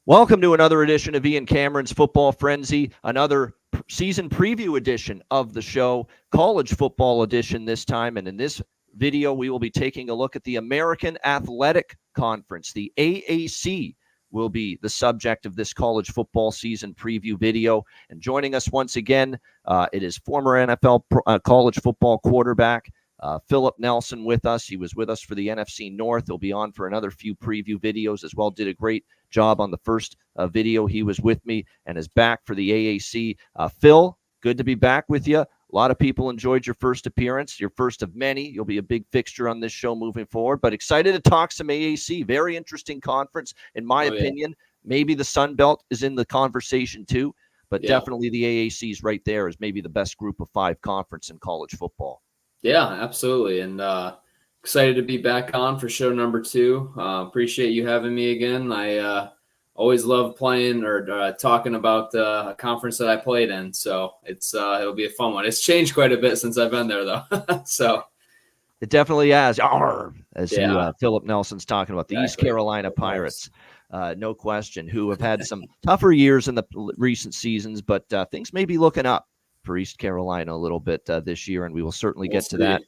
Welcome to another edition of Ian Cameron's Football Frenzy, another season preview edition of the show, college football edition this time. And in this video, we will be taking a look at the American Athletic Conference. The AAC will be the subject of this college football season preview video. And joining us once again, it is former NFL college football quarterback, Philip Nelson with us. He was with us for the NFC North. He'll be on for another few preview videos as well. Did a great job on the first video. He was with me and is back for the AAC. Phil, good to be back with you. A lot of people enjoyed your first appearance, your first of many. You'll be a big fixture on this show moving forward, but excited to talk some AAC. Very interesting conference, in my opinion. Yeah. Maybe the Sun Belt is in the conversation too, but definitely the AAC is right there as maybe the best group of five conference in college football. Yeah, absolutely. And excited to be back on for show number 2. Appreciate you having me again. I always love playing or talking about a conference that I played in. So it'll be a fun one. It's changed quite a bit since I've been there, though. So it definitely has. Philip Nelson's talking about the East Carolina Pirates. No question, who have had some tougher years in the recent seasons, but things may be looking up for East Carolina a little bit this year, and we will certainly get to that.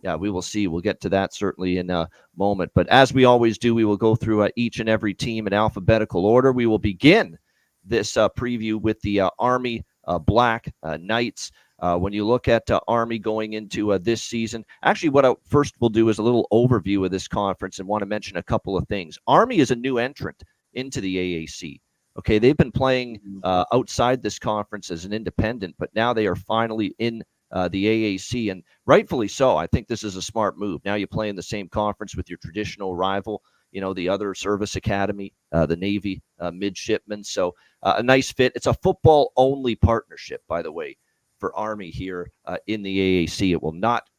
Yeah, we will see. We'll get to that certainly in a moment. But as we always do, we will go through each and every team in alphabetical order. We will begin this preview with the Army Black Knights. When you look at Army going into this season, actually what I first will do is a little overview of this conference and want to mention a couple of things. Army is a new entrant into the AAC. Okay, they've been playing outside this conference as an independent, but now they are finally in the AAC, and rightfully so. I think this is a smart move. Now you play in the same conference with your traditional rival, the other service academy, the Navy midshipmen. So a nice fit. It's a football-only partnership, by the way, for Army here in the AAC. It will not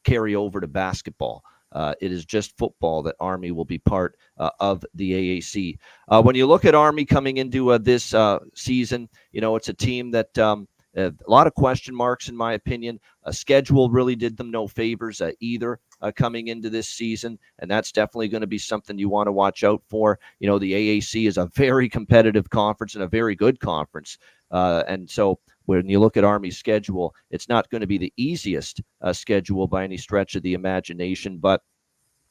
carry over to basketball. It is just football that Army will be part of the AAC. When you look at Army coming into this season, it's a team that a lot of question marks, in my opinion. Schedule really did them no favors either coming into this season, and that's definitely going to be something you want to watch out for. The AAC is a very competitive conference and a very good conference, and so when you look at Army's schedule, it's not going to be the easiest schedule by any stretch of the imagination. But,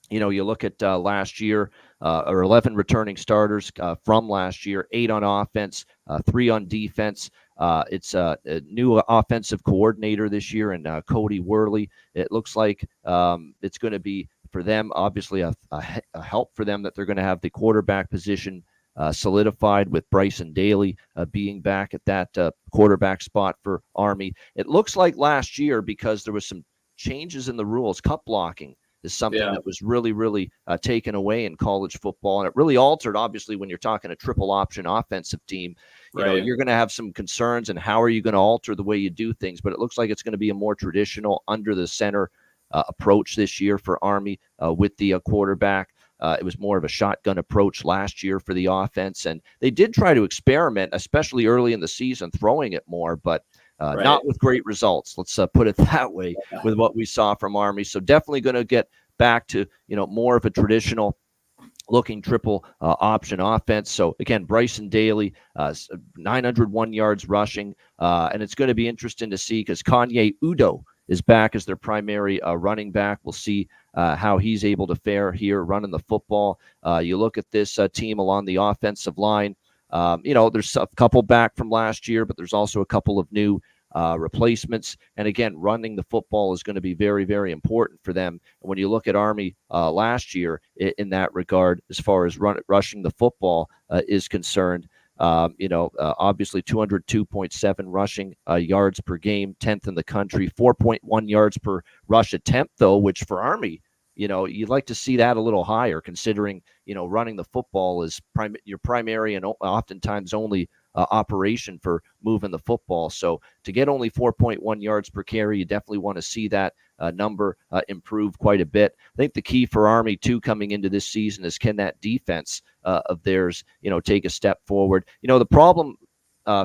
you look at last year, or 11 returning starters from last year, 8 on offense, 3 on defense. It's a new offensive coordinator this year, and Cody Worley. It looks like it's going to be, for them, obviously a help for them that they're going to have the quarterback position solidified with Bryson Daly being back at that quarterback spot for Army. It looks like last year, because there was some changes in the rules, cut blocking is something that was really, really taken away in college football. And it really altered, obviously, when you're talking a triple option offensive team. You're going to have some concerns, and how are you going to alter the way you do things? But it looks like it's going to be a more traditional under the center approach this year for Army with the quarterback. It was more of a shotgun approach last year for the offense, and they did try to experiment, especially early in the season, throwing it more, but not with great results. Let's put it that way with what we saw from Army. So definitely going to get back to, more of a traditional looking triple option offense. So again, Bryson Daly, 901 yards rushing, and it's going to be interesting to see because Kanye Udo is back as their primary running back. We'll see how he's able to fare here running the football. You look at this team along the offensive line. There's a couple back from last year, but there's also a couple of new replacements. And again, running the football is going to be very, very important for them. And when you look at Army last year in that regard, as far as rushing the football is concerned, obviously 202.7 rushing yards per game, 10th in the country, 4.1 yards per rush attempt, though, which for Army, you'd like to see that a little higher, considering, running the football is your primary and oftentimes only operation for moving the football. So to get only 4.1 yards per carry, you definitely want to see that number improve quite a bit. I think the key for Army, too, coming into this season is, can that defense of theirs, take a step forward? The problem,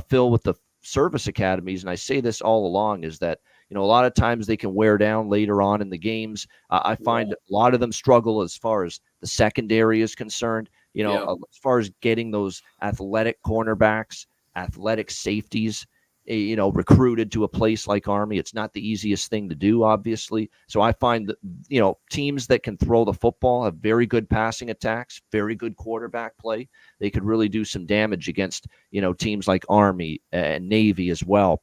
Phil, with the service academies, and I say this all along, is that a lot of times they can wear down later on in the games. I find a lot of them struggle as far as the secondary is concerned. as far as getting those athletic cornerbacks, athletic safeties, recruited to a place like Army. It's not the easiest thing to do, obviously. So I find that, teams that can throw the football have very good passing attacks, very good quarterback play. They could really do some damage against, teams like Army and Navy as well.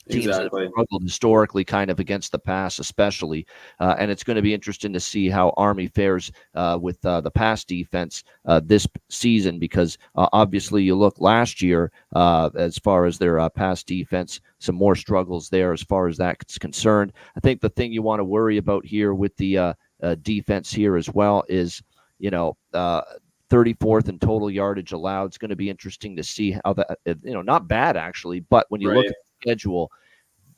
Teams that have struggled historically kind of against the pass, especially. And it's going to be interesting to see how Army fares with the pass defense this season, because obviously you look last year as far as their pass defense, some more struggles there as far as that's concerned. I think the thing you want to worry about here with the defense here as well is, 34th in total yardage allowed. It's going to be interesting to see how that, not bad actually, but when you look at the schedule,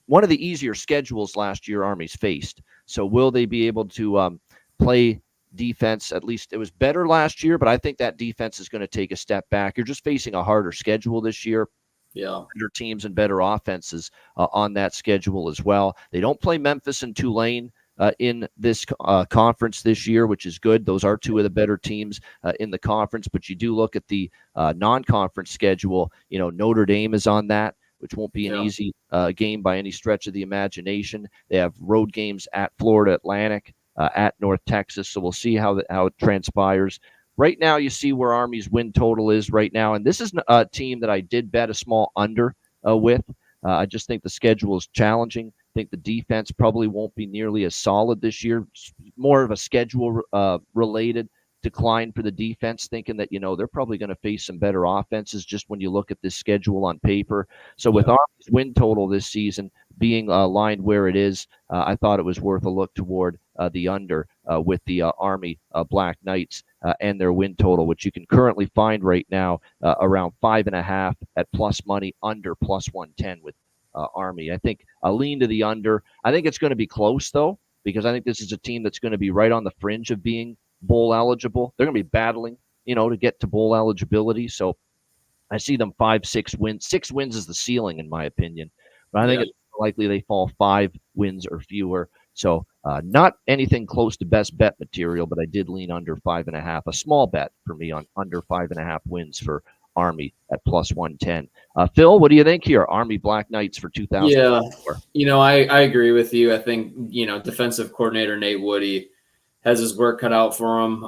one of the easier schedules last year Army's faced. So will they be able to play defense? At least it was better last year, but I think that defense is going to take a step back. You're just facing a harder schedule this year. Yeah. Better teams and better offenses on that schedule as well. They don't play Memphis and Tulane in this conference this year, which is good. Those are two of the better teams in the conference, but you do look at the non-conference schedule. Notre Dame is on that, which won't be an easy game by any stretch of the imagination. They have road games at Florida Atlantic, at North Texas, so we'll see how it transpires. Right now, you see where Army's win total is right now, and this is a team that I did bet a small under with. I just think the schedule is challenging. I think the defense probably won't be nearly as solid this year. It's more of a schedule-related decline for the defense, thinking that, they're probably going to face some better offenses just when you look at this schedule on paper. So with Army's win total this season being lined where it is, I thought it was worth a look toward the under with the Army Black Knights and their win total, which you can currently find right now around 5.5 at plus money, under plus 110 with Army. I think a lean to the under. I think it's going to be close, though, because I think this is a team that's going to be right on the fringe of being bowl eligible. They're going to be battling, to get to bowl eligibility. So I see them 5-6 wins. 6 wins is the ceiling, in my opinion. But I think it's likely they fall 5 wins or fewer. So not anything close to best bet material, but I did lean under 5.5. A small bet for me on under 5.5 wins for Army at plus 110. Phil, what do you think here? Army Black Knights for 2024. Yeah, I agree with you. I think, defensive coordinator Nate Woody has his work cut out for him.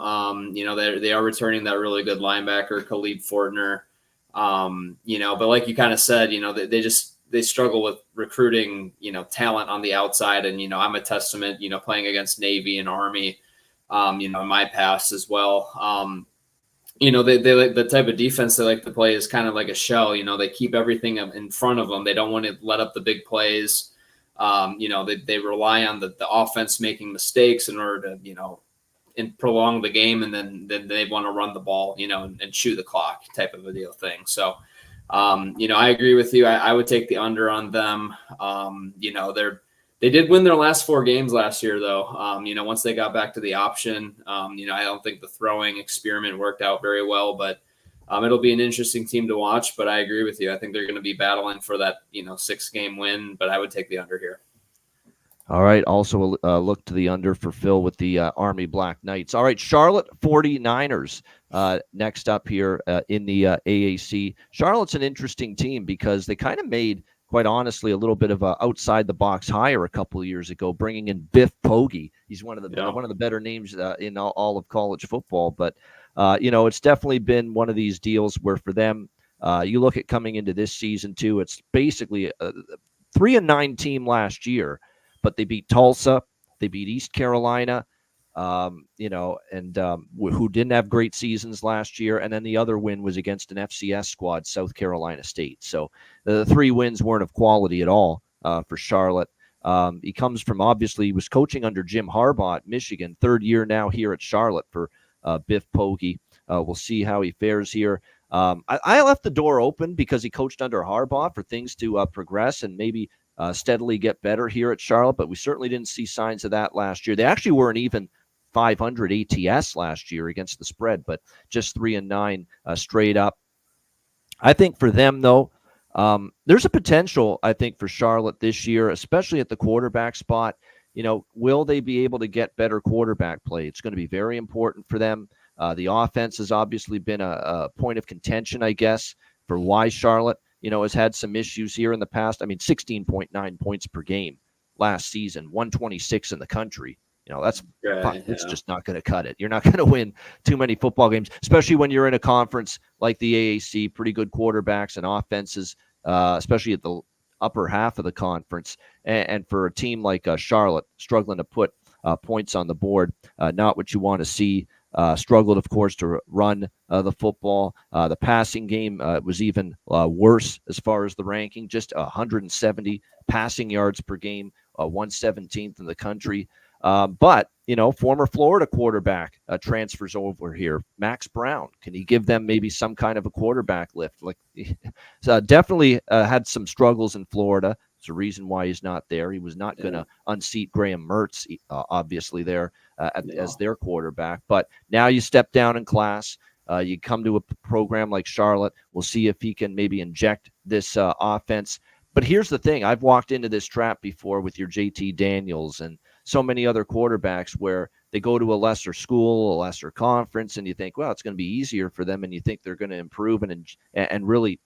They are returning that really good linebacker, Khalid Fortner. But like you kind of said, they struggle with recruiting, talent on the outside. And, I'm a testament, playing against Navy and Army, in my past as well. They like the type of defense they like to play is kind of like a shell. They keep everything in front of them. They don't want to let up the big plays. They rely on the offense making mistakes in order to, prolong the game. And then they want to run the ball, and chew the clock type of a deal thing. So, I agree with you. I would take the under on them. They did win their last 4 games last year, though. Once they got back to the option, I don't think the throwing experiment worked out very well, but it'll be an interesting team to watch. But I agree with you. I think they're going to be battling for that, 6-game win, but I would take the under here. All right. Also look to the under for Phil with the Army Black Knights. All right. Charlotte 49ers next up here in the AAC. Charlotte's an interesting team because they kind of made, quite honestly, a little bit of a outside the box hire a couple of years ago, bringing in Biff Poggi. He's one of the better names in all of college football. But it's definitely been one of these deals where for them, you look at coming into this season too. It's basically a 3-9 team last year, but they beat Tulsa, they beat East Carolina, who didn't have great seasons last year. And then the other win was against an FCS squad, South Carolina State. So the 3 wins weren't of quality at all for Charlotte. He comes from, obviously, he was coaching under Jim Harbaugh at Michigan, 3rd year now here at Charlotte for Biff Poggi. We'll see how he fares here. I left the door open because he coached under Harbaugh for things to progress and maybe steadily get better here at Charlotte, but we certainly didn't see signs of that last year. They actually weren't even 500 ATS last year against the spread, but just 3-9 straight up. I think for them, though, there's a potential, I think, for Charlotte this year, especially at the quarterback spot. Will they be able to get better quarterback play? It's going to be very important for them. The offense has obviously been a point of contention, I guess, for why Charlotte, has had some issues here in the past. I mean, 16.9 points per game last season, 126 in the country. That's it's just not going to cut it. You're not going to win too many football games, especially when you're in a conference like the AAC, pretty good quarterbacks and offenses, especially at the upper half of the conference. And for a team like Charlotte, struggling to put points on the board, not what you want to see. Struggled, of course, to run the football. The passing game was even worse as far as the ranking, just 170 passing yards per game, 117th in the country. But, former Florida quarterback transfers over here. Max Brown, can he give them maybe some kind of a quarterback lift? Definitely had some struggles in Florida. It's a reason why he's not there. He was not going to unseat Graham Mertz, obviously, there as their quarterback. But now you step down in class. You come to a program like Charlotte. We'll see if he can maybe inject this offense. But here's the thing. I've walked into this trap before with your JT Daniels and so many other quarterbacks where they go to a lesser school, a lesser conference, and you think, well, it's going to be easier for them, and you think they're going to improve and really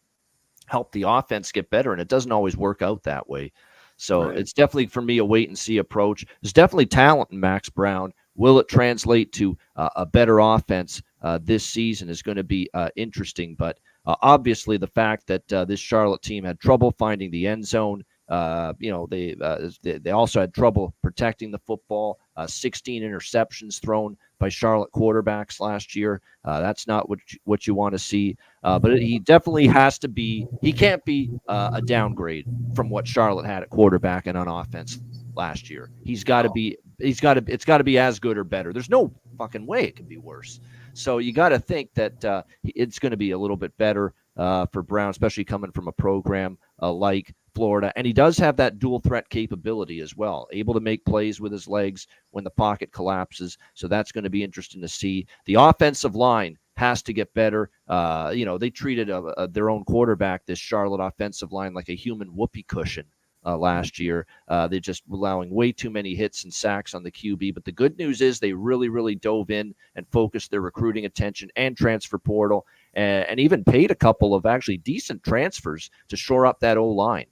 help the offense get better, and it doesn't always work out that way. So It's definitely, for me, a wait-and-see approach. There's definitely talent in Max Brown. Will it translate to a better offense this season is going to be interesting, but obviously the fact that this Charlotte team had trouble finding the end zone, they also had trouble protecting the football. 16 interceptions thrown by Charlotte quarterbacks last year. That's not what you want to see. But he definitely has to be. He can't be a downgrade from what Charlotte had at quarterback and on offense last year. He's got to be. It's got to be as good or better. There's no fucking way it can be worse. So you got to think that it's going to be a little bit better for Brown, especially coming from a program like Florida. And he does have that dual threat capability as well, able to make plays with his legs when the pocket collapses. So that's going to be interesting to see. The offensive line has to get better. They treated their own quarterback, this Charlotte offensive line, like a human whoopee cushion. Last year, they're just allowing way too many hits and sacks on the QB. But the good news is they really, really dove in and focused their recruiting attention and transfer portal, and even paid a couple of actually decent transfers to shore up that O-line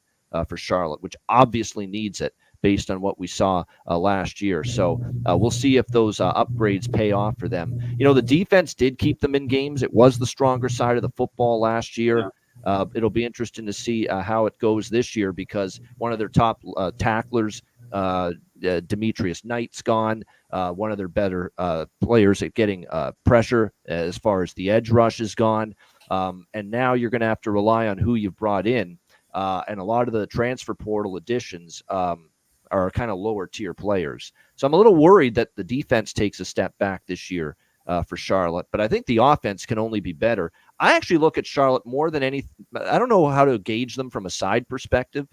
for Charlotte, which obviously needs it based on what we saw last year. So we'll see if those upgrades pay off for them. The defense did keep them in games. It was the stronger side of the football last year. Yeah. It'll be interesting to see how it goes this year because one of their top tacklers, Demetrius Knight's gone. One of their better players at getting pressure as far as the edge rush is gone. And now you're going to have to rely on who you've brought in. And a lot of the transfer portal additions are kind of lower tier players. So I'm a little worried that the defense takes a step back this year for Charlotte, but I think the offense can only be better. I actually look at Charlotte more than anything. I don't know how to gauge them from a side perspective.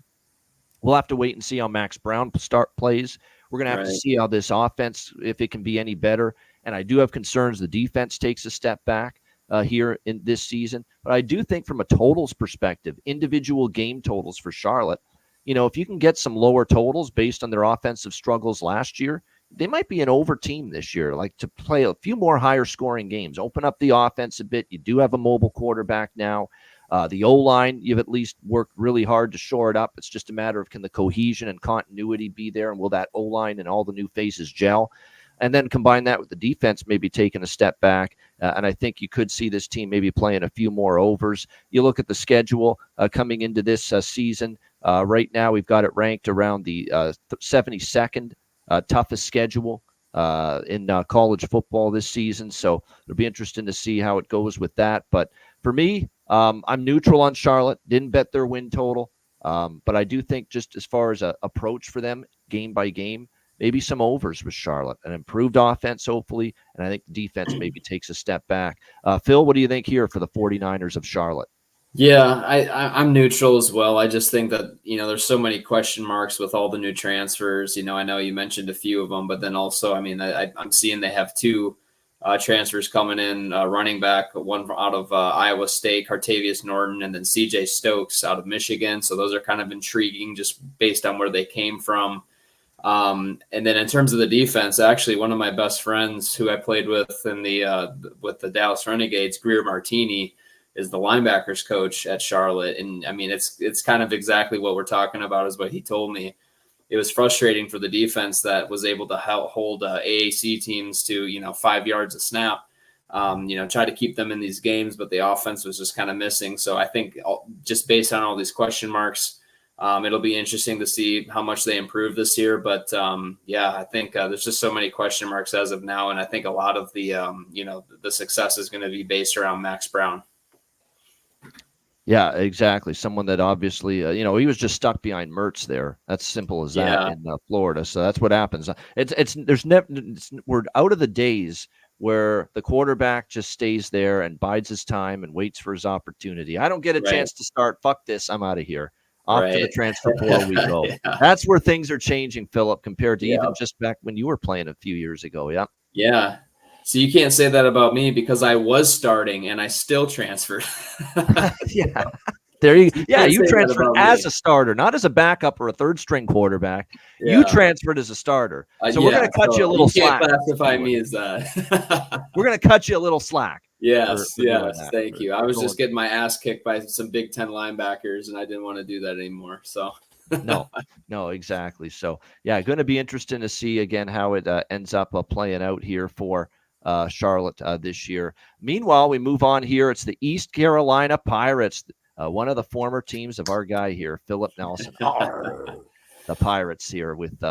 We'll have to wait and see how Max Brown plays. We're going to have to see how this offense, if it can be any better. And I do have concerns the defense takes a step back here in this season. But I do think from a totals perspective, individual game totals for Charlotte, if you can get some lower totals based on their offensive struggles last year, they might be an over team this year, like to play a few more higher scoring games, open up the offense a bit. You do have a mobile quarterback now. The O-line, you've at least worked really hard to shore it up. It's just a matter of can the cohesion and continuity be there, and will that O-line and all the new faces gel? And then combine that with the defense maybe taking a step back. And I think you could see this team maybe playing a few more overs. You look at the schedule coming into this season. Right now we've got it ranked around the 72nd toughest schedule in college football this season. So it'll be interesting to see how it goes with that. But for me, I'm neutral on Charlotte. Didn't bet their win total. But I do think just as far as an approach for them game by game, maybe some overs with Charlotte, an improved offense, hopefully. And I think the defense maybe takes a step back. Phil, what do you think here for the 49ers of Charlotte? Yeah, I'm neutral as well. I just think that, there's so many question marks with all the new transfers. I know you mentioned a few of them, but then also, I'm seeing they have two transfers coming in, running back, one out of Iowa State, Cartavius Norton, and then CJ Stokes out of Michigan. So those are kind of intriguing just based on where they came from. And then in terms of the defense, actually one of my best friends who I played with in the Dallas Renegades, Greer Martini, is the linebackers coach at Charlotte. And I mean, it's kind of exactly what we're talking about is what he told me. It was frustrating for the defense that was able to hold AAC teams to, 5 yards a snap, try to keep them in these games, but the offense was just kind of missing. So I think just based on all these question marks, it'll be interesting to see how much they improve this year. But I think there's just so many question marks as of now. And I think a lot of the success is going to be based around Max Brown. Yeah, exactly. Someone that obviously, he was just stuck behind Mertz there. That's simple as that in Florida. So that's what happens. We're out of the days where the quarterback just stays there and bides his time and waits for his opportunity. I don't get a chance to start. Fuck this. I'm out of here. Off to the transfer portal we go. That's where things are changing, Philip, compared to even just back when you were playing a few years ago. Yeah. Yeah. So you can't say that about me because I was starting and I still transferred. Yeah. There you transferred as a starter, not as a backup or a third string quarterback. Yeah. You transferred as a starter. So we're going to cut you a little slack. Can't classify me as that. We're going to cut you a little slack. Yes. Thank you. I was just getting my ass kicked by some Big Ten linebackers, and I didn't want to do that anymore. So no, exactly. So yeah, going to be interesting to see again how it ends up playing out here for Charlotte this year. Meanwhile, we move on here. It's the East Carolina Pirates, one of the former teams of our guy here, Philip Nelson. The Pirates here with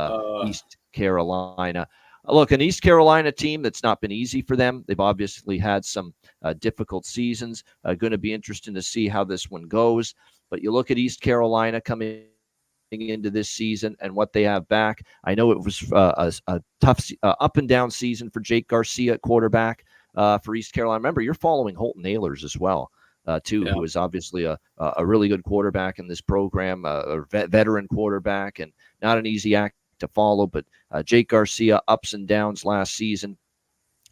East Carolina. Look, an East Carolina team that's not been easy for them. They've obviously had some difficult seasons. Going to be interesting to see how this one goes. But you look at East Carolina coming into this season and what they have back. I know it was a tough up and down season for Jake Garcia at quarterback for East Carolina. Remember, you're following Holton Ahlers as well, who is obviously a really good quarterback in this program, a veteran quarterback, and not an easy act to follow. But Jake Garcia, ups and downs last season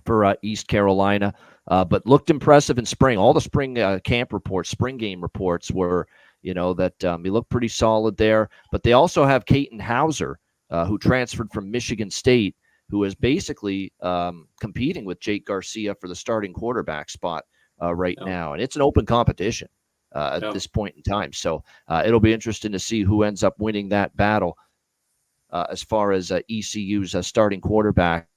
for East Carolina, but looked impressive in spring. All the spring camp reports, spring game reports were, that he looked pretty solid there. But they also have Katin Hauser, who transferred from Michigan State, who is basically competing with Jake Garcia for the starting quarterback spot right now. And it's an open competition at this point in time. So it'll be interesting to see who ends up winning that battle as far as ECU's starting quarterback.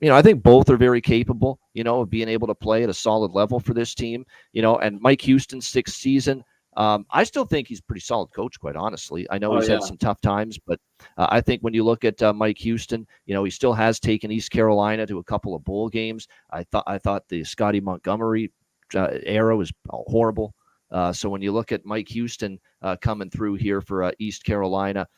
I think both are very capable, of being able to play at a solid level for this team, and Mike Houston's sixth season. I still think he's a pretty solid coach, quite honestly. I know he's had some tough times, but I think when you look at Mike Houston, he still has taken East Carolina to a couple of bowl games. I thought the Scotty Montgomery era was horrible. So when you look at Mike Houston coming through here for East Carolina,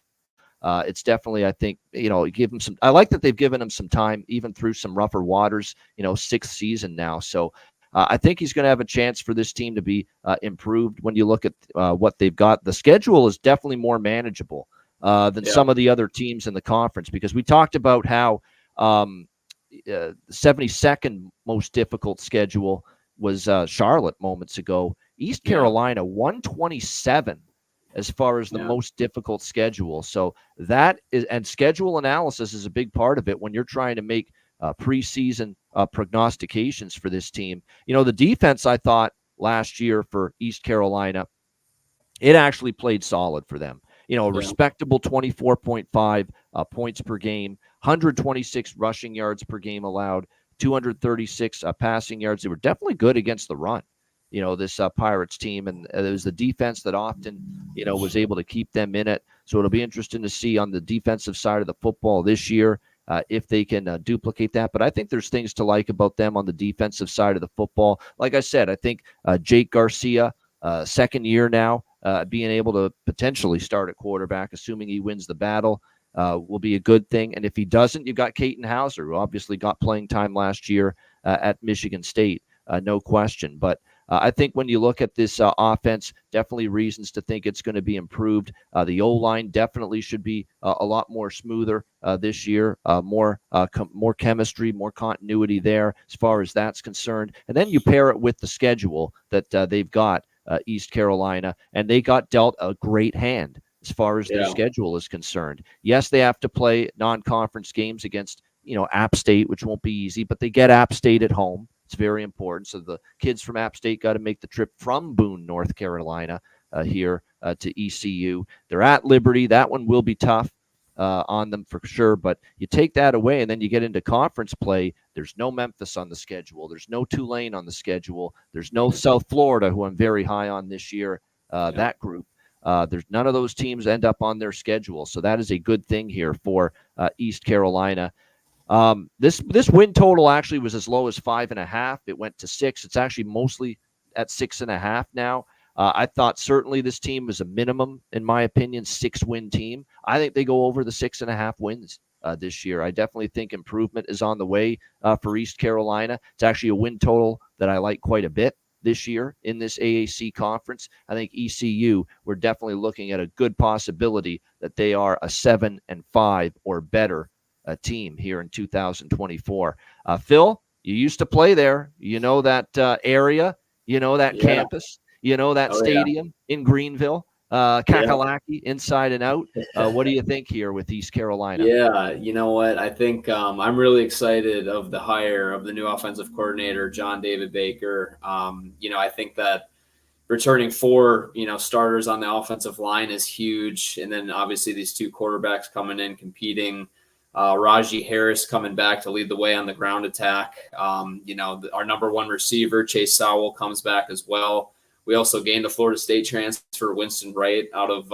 it's definitely, I think, give him some. I like that they've given him some time, even through some rougher waters. Sixth season now, so I think he's going to have a chance for this team to be improved. When you look at what they've got, the schedule is definitely more manageable than some of the other teams in the conference, because we talked about how 72nd most difficult schedule was Charlotte moments ago. East Carolina 127. As far as the most difficult schedule. So that is, and schedule analysis is a big part of it when you're trying to make preseason prognostications for this team. The defense, I thought last year for East Carolina, it actually played solid for them. A respectable 24.5 points per game, 126 rushing yards per game allowed, 236 passing yards. They were definitely good against the run. This Pirates team, and it was the defense that often, was able to keep them in it. So it'll be interesting to see on the defensive side of the football this year if they can duplicate that. But I think there's things to like about them on the defensive side of the football. Like I said, I think Jake Garcia, second year now, being able to potentially start at quarterback, assuming he wins the battle, will be a good thing. And if he doesn't, you've got Katin Hauser, who obviously got playing time last year at Michigan State, no question. But I think when you look at this offense, definitely reasons to think it's going to be improved. The O-line definitely should be a lot more smoother this year, more chemistry, more continuity there as far as that's concerned. And then you pair it with the schedule that they've got, East Carolina, and they got dealt a great hand as far as their schedule is concerned. Yes, they have to play non-conference games against, App State, which won't be easy, but they get App State at home. It's very important. So the kids from App State got to make the trip from Boone, North Carolina, here to ECU. They're at Liberty. That one will be tough on them for sure, but you take that away and then you get into conference play. There's no Memphis on the schedule. There's no Tulane on the schedule. There's no South Florida, who I'm very high on this year, that group. There's none of those teams end up on their schedule. So that is a good thing here for East Carolina. This win total actually was as low as 5.5. It went to 6. It's actually mostly at 6.5 now. I thought certainly this team was a minimum, in my opinion, 6-win team. I think they go over the 6.5 wins this year. I definitely think improvement is on the way for East Carolina. It's actually a win total that I like quite a bit this year in this AAC conference. I think ECU, we're definitely looking at a good possibility that they are a 7-5 or better team here in 2024. Phil, you used to play there. You know that area. You know that campus. You know that stadium in Greenville. Kakalaki, inside and out. What do you think here with East Carolina? Yeah, you know what? I think I'm really excited of the hire of the new offensive coordinator, John David Baker. I think that returning 4, starters on the offensive line is huge. And then obviously these 2 quarterbacks coming in, competing. Raji Harris coming back to lead the way on the ground attack. Our number 1 receiver, Chase Sowell, comes back as well. We also gained a Florida State transfer, Winston Wright, out of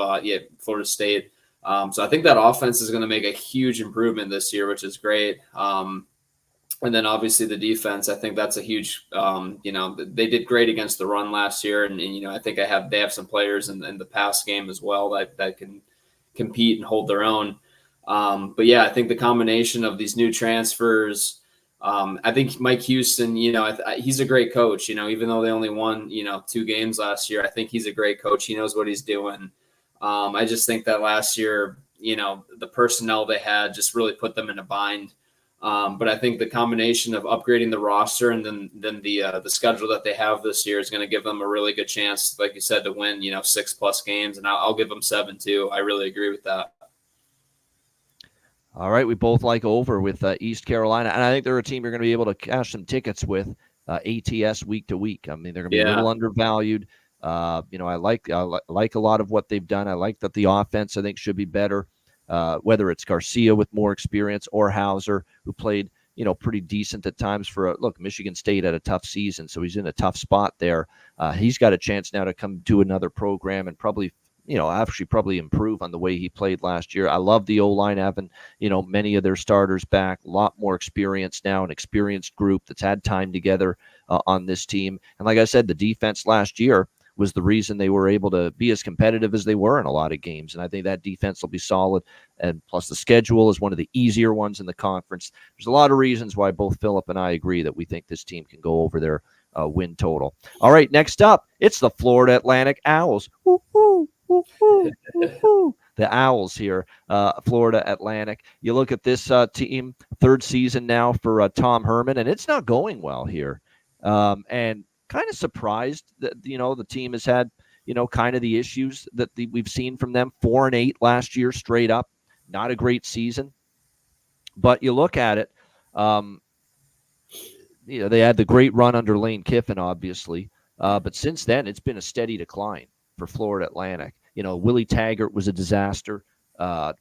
Florida State. So I think that offense is going to make a huge improvement this year, which is great. And then obviously the defense, I think that's a huge, they did great against the run last year. And I think they have some players in the pass game as well that can compete and hold their own. But yeah, I think the combination of these new transfers, I think Mike Houston, he's a great coach, even though they only won, 2 games last year. I think he's a great coach. He knows what he's doing. I just think that last year, the personnel they had just really put them in a bind. But I think the combination of upgrading the roster and then the schedule that they have this year is going to give them a really good chance, like you said, to win, 6+ games. And I'll give them 7 too. I really agree with that. All right, we both like over with East Carolina, and I think they're a team you're going to be able to cash some tickets with ATS week to week. I mean, they're going to be a little undervalued. I like a lot of what they've done. I like that the offense, I think, should be better, whether it's Garcia with more experience or Hauser, who played, pretty decent at times look, Michigan State had a tough season, so he's in a tough spot there. He's got a chance now to come to another program and probably improve on the way he played last year. I love the O-line having, many of their starters back, a lot more experience now, an experienced group that's had time together on this team. And like I said, the defense last year was the reason they were able to be as competitive as they were in a lot of games. And I think that defense will be solid. And plus the schedule is one of the easier ones in the conference. There's a lot of reasons why both Philip and I agree that we think this team can go over their win total. All right, next up, it's the Florida Atlantic Owls. Woo-hoo. The Owls here, Florida Atlantic. You look at this team, 3rd season now for Tom Herman, and it's not going well here. And kind of surprised that, the team has had, kind of the issues that we've seen from them. 4-8 last year straight up. Not a great season. But you look at it, they had the great run under Lane Kiffin, obviously. But since then, it's been a steady decline for Florida Atlantic. Willie Taggart was a disaster.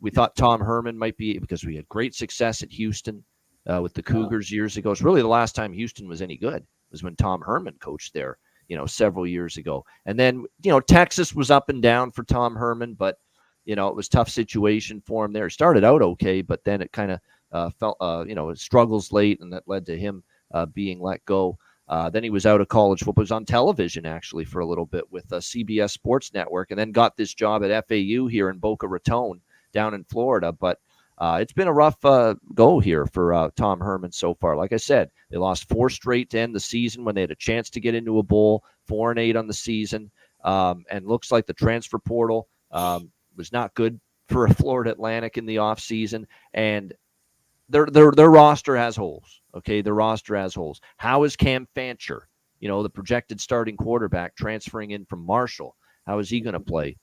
We thought Tom Herman might be, because we had great success at Houston with the Cougars years ago. It's really the last time Houston was any good was when Tom Herman coached there, several years ago. And then, Texas was up and down for Tom Herman, but, it was a tough situation for him there. He started out okay, but then it kind of felt, struggles late, and that led to him being let go. Then he was out of college football. He was on television, actually, for a little bit with CBS Sports Network, and then got this job at FAU here in Boca Raton down in Florida. But it's been a rough go here for Tom Herman so far. Like I said, they lost 4 straight to end the season when they had a chance to get into a bowl, 4-8 on the season. And looks like the transfer portal was not good for Florida Atlantic in the offseason. And their roster has holes. Okay, their roster has holes. How is Cam Fancher, the projected starting quarterback, transferring in from Marshall? How is he going to play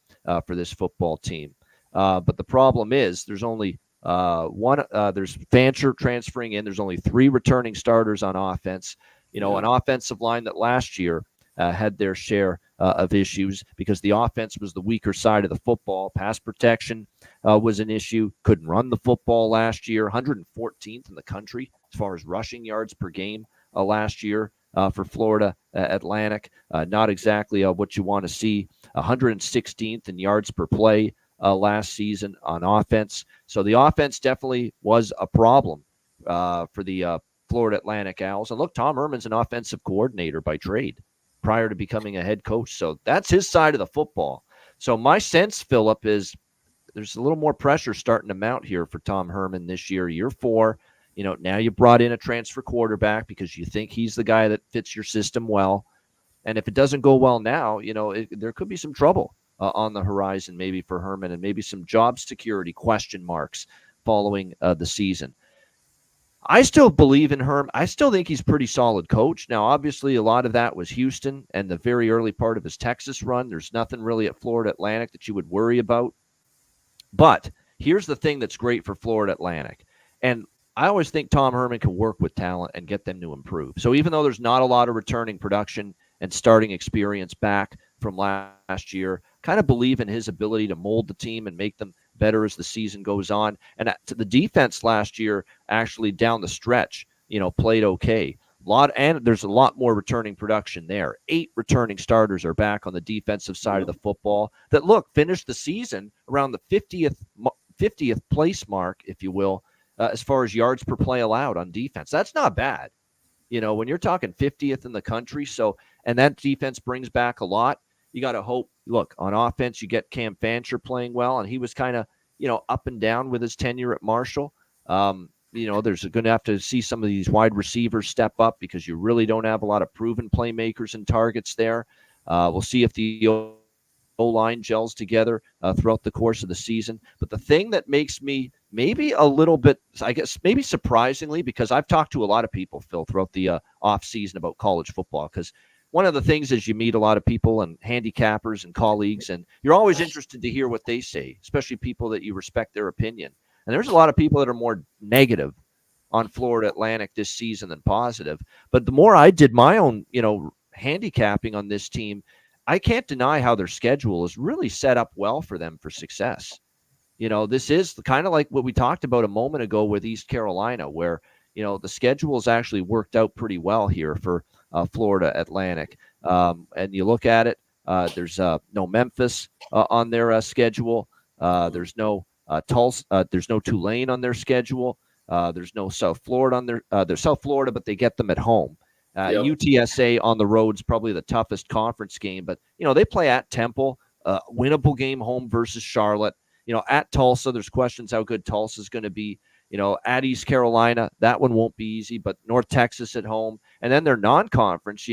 for this football team? But the problem is there's only there's Fancher transferring in. There's only 3 returning starters on offense. An offensive line that last year had their share of issues because the offense was the weaker side of the football. Pass protection was an issue. Couldn't run the football last year. 114th in the country as far as rushing yards per game last year for Florida Atlantic. Not exactly what you want to see. 116th in yards per play last season on offense. So the offense definitely was a problem for the Florida Atlantic Owls. And look, Tom Herman's an offensive coordinator by trade prior to becoming a head coach. So that's his side of the football. So my sense, Philip, is there's a little more pressure starting to mount here for Tom Herman this year 4. Now you brought in a transfer quarterback because you think he's the guy that fits your system well. And if it doesn't go well now, there could be some trouble on the horizon maybe for Herman and maybe some job security question marks following the season. I still believe in Herm. I still think he's a pretty solid coach. Now, obviously, a lot of that was Houston and the very early part of his Texas run. There's nothing really at Florida Atlantic that you would worry about. But here's the thing that's great for Florida Atlantic. And I always think Tom Herman can work with talent and get them to improve. So even though there's not a lot of returning production and starting experience back from last year, kind of believe in his ability to mold the team and make them better as the season goes on. And the defense last year actually down the stretch, played okay. And there's a lot more returning production there. 8 returning starters are back on the defensive side of the football that finished the season around the 50th place mark, if you will, as far as yards per play allowed on defense. That's not bad. When you're talking 50th in the country. So, and that defense brings back a lot. You got to hope, look, on offense, you get Cam Fancher playing well, and he was kind of, up and down with his tenure at Marshall. There's going to have to see some of these wide receivers step up because you really don't have a lot of proven playmakers and targets there. We'll see if the O-line gels together throughout the course of the season. But the thing that makes me maybe a little bit, I guess, maybe surprisingly, because I've talked to a lot of people, Phil, throughout the off season about college football, because one of the things is you meet a lot of people and handicappers and colleagues, and you're always interested to hear what they say, especially people that you respect their opinion. And there's a lot of people that are more negative on Florida Atlantic this season than positive. But the more I did my own, handicapping on this team, I can't deny how their schedule is really set up well for them for success. This is kind of like what we talked about a moment ago with East Carolina, where, the schedule is actually worked out pretty well here for Florida Atlantic. And you look at it, there's no Memphis on their schedule. There's no Tulsa. There's no Tulane on their schedule. There's no South Florida on their South Florida, but they get them at home. UTSA on the road's probably the toughest conference game, but they play at Temple, winnable game home versus Charlotte. At Tulsa, there's questions how good Tulsa is going to be. At East Carolina, that one won't be easy, but North Texas at home. And then their non-conference,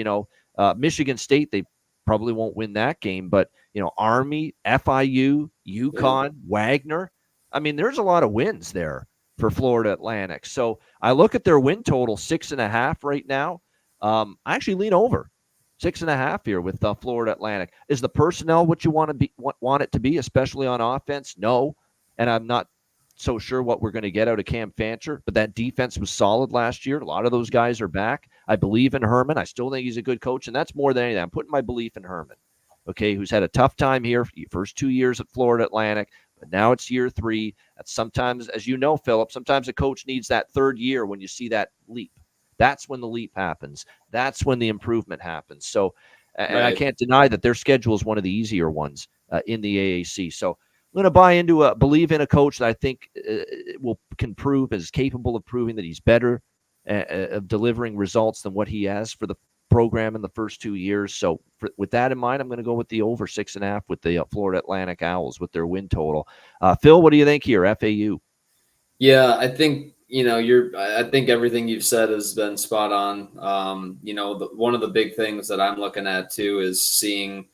Michigan State, they probably won't win that game, but, Army, FIU, UConn, Wagner. I mean, there's a lot of wins there for Florida Atlantic. So I look at their win total, 6.5 right now. I actually lean over 6.5 here with Florida Atlantic. Is the personnel what you want it to be, especially on offense? No. And I'm not so sure what we're going to get out of Cam Fancher, but that defense was solid last year. A lot of those guys are back. I believe in Herman. I still think he's a good coach, and that's more than anything. I'm putting my belief in Herman, okay, who's had a tough time here for the first 2 years at Florida Atlantic, but now it's year 3. That's sometimes, as you know, Philip, sometimes a coach needs that third year when you see that leap. That's when the leap happens. That's when the improvement happens. So, and I can't deny that their schedule is one of the easier ones in the AAC. So I'm going to believe in a coach that I think can prove, is capable of proving that he's better of delivering results than what he has for the program in the first 2 years. So with that in mind, I'm going to go with the over 6.5 with the Florida Atlantic Owls with their win total. Phil, what do you think here? FAU. Yeah, I think, I think everything you've said has been spot on. One of the big things that I'm looking at too is seeing,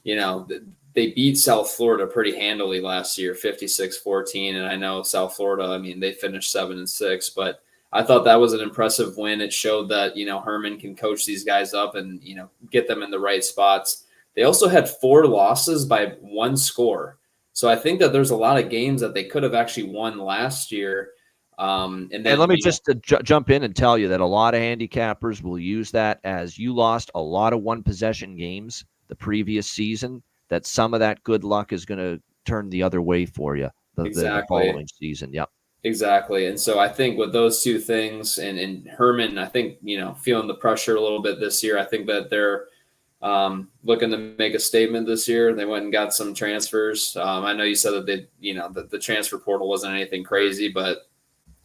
they beat South Florida pretty handily last year, 56-14. And I know South Florida, I mean, they finished 7-6, but I thought that was an impressive win. It showed that, Herman can coach these guys up and, get them in the right spots. They also had 4 losses by 1 score. So I think that there's a lot of games that they could have actually won last year. And then, let me just jump in and tell you that a lot of handicappers will use that as you lost a lot of one-possession games the previous season, that some of that good luck is going to turn the other way for you the following season. Yep. Exactly. And so I think with those two things and Herman, I think, feeling the pressure a little bit this year, I think that they're looking to make a statement this year. They went and got some transfers. I know you said that that the transfer portal wasn't anything crazy, but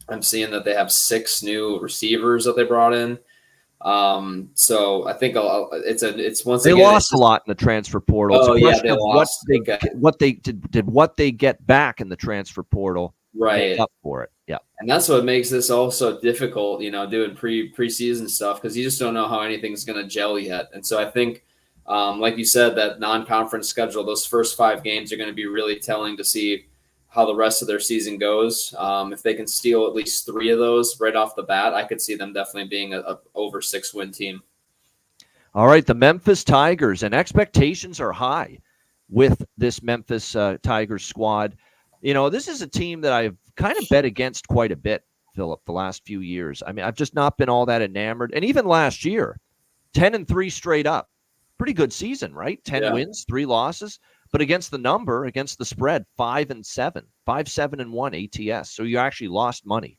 I'm seeing that they have 6 new receivers that they brought in. So I think it's once they again, lost a lot in the transfer portal. It's a question of lost. what they get back in the transfer portal make up for it. Yeah. And that's what makes this also difficult, doing preseason stuff, because you just don't know how anything's going to gel yet. And so I think, like you said, that non-conference schedule, those first 5 games are going to be really telling to see how the rest of their season goes. If they can steal at least 3 of those right off the bat, I could see them definitely being a over 6-win team. All right, the Memphis Tigers, and expectations are high with this Memphis Tigers squad. This is a team that I've kind of bet against quite a bit, Philip, the last few years. I mean, I've just not been all that enamored. And even last year, 10-3 straight up. Pretty good season, right? 10 wins, 3 losses. But against the spread, 5-7, 5-7-1 ATS. So you actually lost money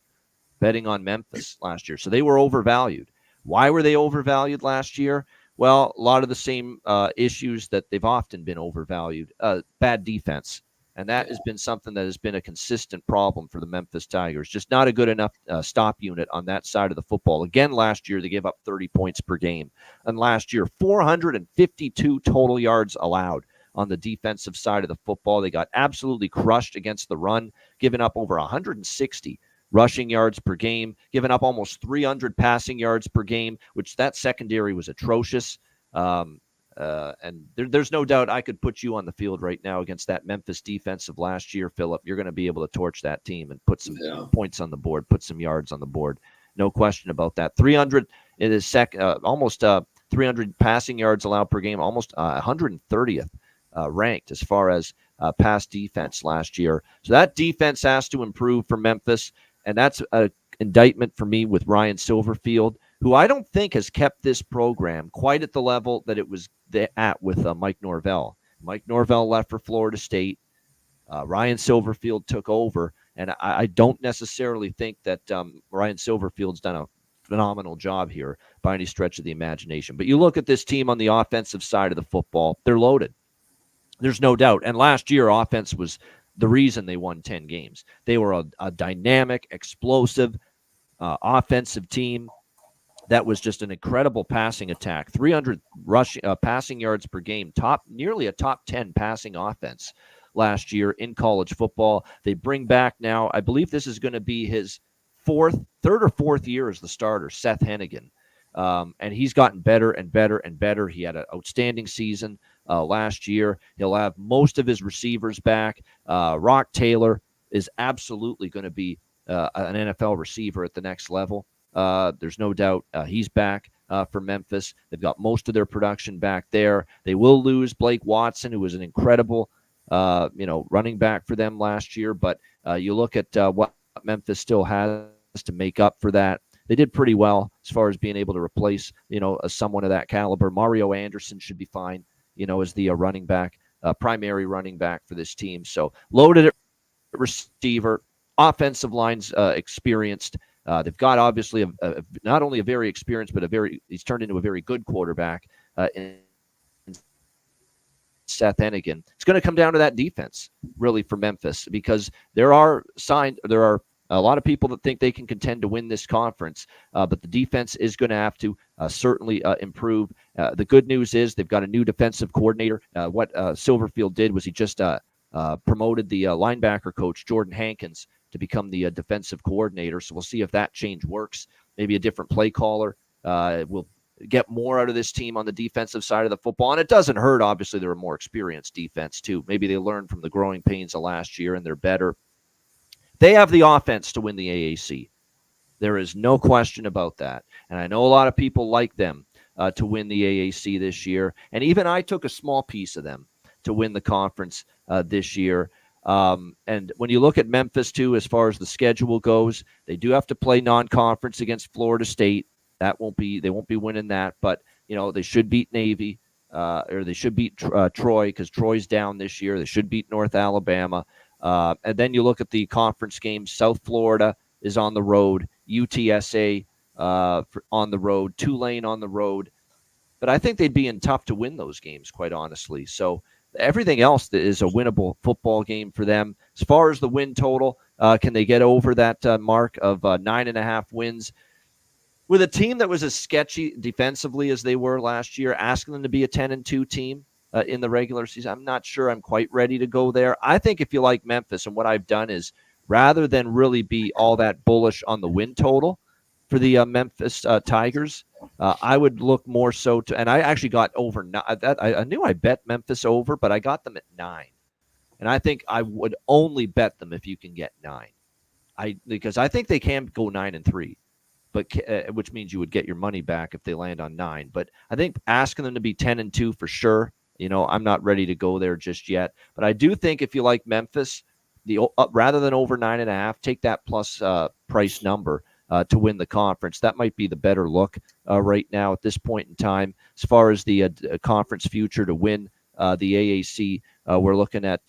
betting on Memphis last year. So they were overvalued. Why were they overvalued last year? Well, a lot of the same issues that they've often been overvalued. Bad defense. And that has been something that has been a consistent problem for the Memphis Tigers. Just not a good enough stop unit on that side of the football. Again, last year, they gave up 30 points per game. And last year, 452 total yards allowed on the defensive side of the football. They got absolutely crushed against the run, giving up over 160 rushing yards per game, giving up almost 300 passing yards per game, which that secondary was atrocious. And there's no doubt I could put you on the field right now against that Memphis defense of last year, Philip. You're going to be able to torch that team and put some points on the board, put some yards on the board. No question about that. 300 in his almost 300 passing yards allowed per game, almost 130th ranked as far as pass defense last year. So that defense has to improve for Memphis, and that's an indictment for me with Ryan Silverfield, who I don't think has kept this program quite at the level that it was at with Mike Norvell. Mike Norvell left for Florida State. Ryan Silverfield took over, and I don't necessarily think that Ryan Silverfield's done a phenomenal job here by any stretch of the imagination. But you look at this team on the offensive side of the football, they're loaded. There's no doubt. And last year, offense was the reason they won 10 games. They were a dynamic, explosive offensive team. That was just an incredible passing attack. 300 passing yards per game, nearly a top 10 passing offense last year in college football. They bring back now, I believe this is going to be his third or fourth year as the starter, Seth Hennigan. And he's gotten better and better and better. He had an outstanding season last year. He'll have most of his receivers back. Rock Taylor is absolutely going to be an NFL receiver at the next level. There's no doubt he's back for Memphis. They've got most of their production back there. They will lose Blake Watson, who was an incredible running back for them last year. But you look at what Memphis still has to make up for that. They did pretty well as far as being able to replace, someone of that caliber. Mario Anderson should be fine, as the running back, primary running back for this team. So loaded at receiver, offensive lines experienced. They've got obviously not only a very experienced, but he's turned into a very good quarterback in Seth Hennigan. It's going to come down to that defense, really, for Memphis, because there are a lot of people that think they can contend to win this conference, but the defense is going to have to certainly improve. The good news is they've got a new defensive coordinator. What Silverfield did was he just promoted the linebacker coach, Jordan Hankins, to become the defensive coordinator. So we'll see if that change works. Maybe a different play caller will get more out of this team on the defensive side of the football. And it doesn't hurt, obviously, they're a more experienced defense, too. Maybe they learned from the growing pains of last year and they're better. They have the offense to win the AAC. There is no question about that. And I know a lot of people like them to win the AAC this year. And even I took a small piece of them to win the conference this year. And when you look at Memphis too, as far as the schedule goes, they do have to play non-conference against Florida State. They won't be winning that, but they should beat Navy, or they should beat Troy, because Troy's down this year. They should beat North Alabama. And then you look at the conference games. South Florida is on the road, UTSA on the road, Tulane on the road. But I think they'd be in tough to win those games, quite honestly. So everything else is a winnable football game for them. As far as the win total, can they get over that mark of 9.5 wins? With a team that was as sketchy defensively as they were last year, asking them to be a 10-2 team in the regular season, I'm not sure I'm quite ready to go there. I think if you like Memphis, and what I've done is, rather than really be all that bullish on the win total for the Memphis Tigers, I would look more so to, and I actually got over. I knew I bet Memphis over, but I got them at 9, and I think I would only bet them if you can get 9. Because I think they can go 9-3. But which means you would get your money back if they land on 9. But I think asking them to be 10-2 for sure. I'm not ready to go there just yet. But I do think if you like Memphis, rather than over 9.5, take that plus price number to win the conference. That might be the better look right now at this point in time. As far as the conference future to win the AAC, we're looking at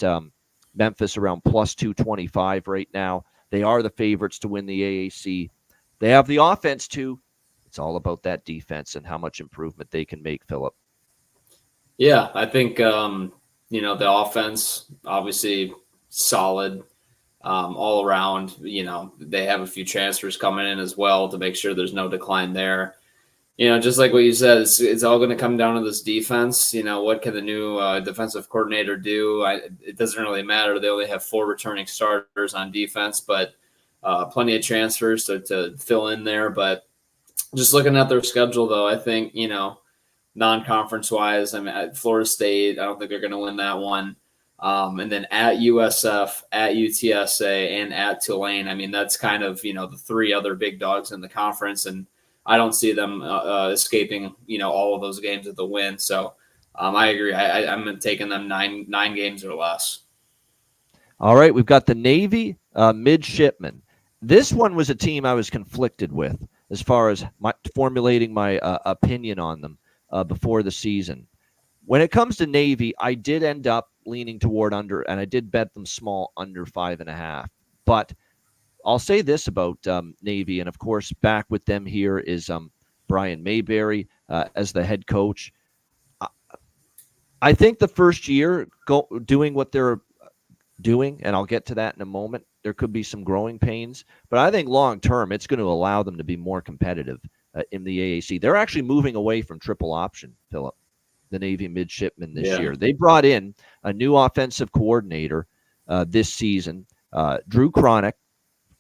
Memphis around plus 225 right now. They are the favorites to win the AAC. They have the offense, too. It's all about that defense and how much improvement they can make, Philip. Yeah, I think, the offense, obviously solid all around. They have a few transfers coming in as well to make sure there's no decline there. Just like what you said, it's all going to come down to this defense. What can the new defensive coordinator do? It doesn't really matter. They only have 4 returning starters on defense, but plenty of transfers to fill in there. But just looking at their schedule, though, I think, non-conference wise, at Florida State, I don't think they're going to win that one. And then at USF, at UTSA, and at Tulane, that's kind of, the 3 other big dogs in the conference. And I don't see them escaping, all of those games at the win. So I agree. I'm taking them nine games or less. All right. We've got the Navy midshipmen. This one was a team I was conflicted with as far as formulating my opinion on them before the season. When it comes to Navy, I did end up leaning toward under, and I did bet them small under 5.5. But I'll say this about Navy, and of course, back with them here is Brian Mayberry as the head coach. I think the first year doing what they're doing, and I'll get to that in a moment, there could be some growing pains, but I think long term it's going to allow them to be more competitive in the AAC. They're actually moving away from triple option, Philip, the Navy midshipmen this year. They brought in a new offensive coordinator this season, Drew Cronick,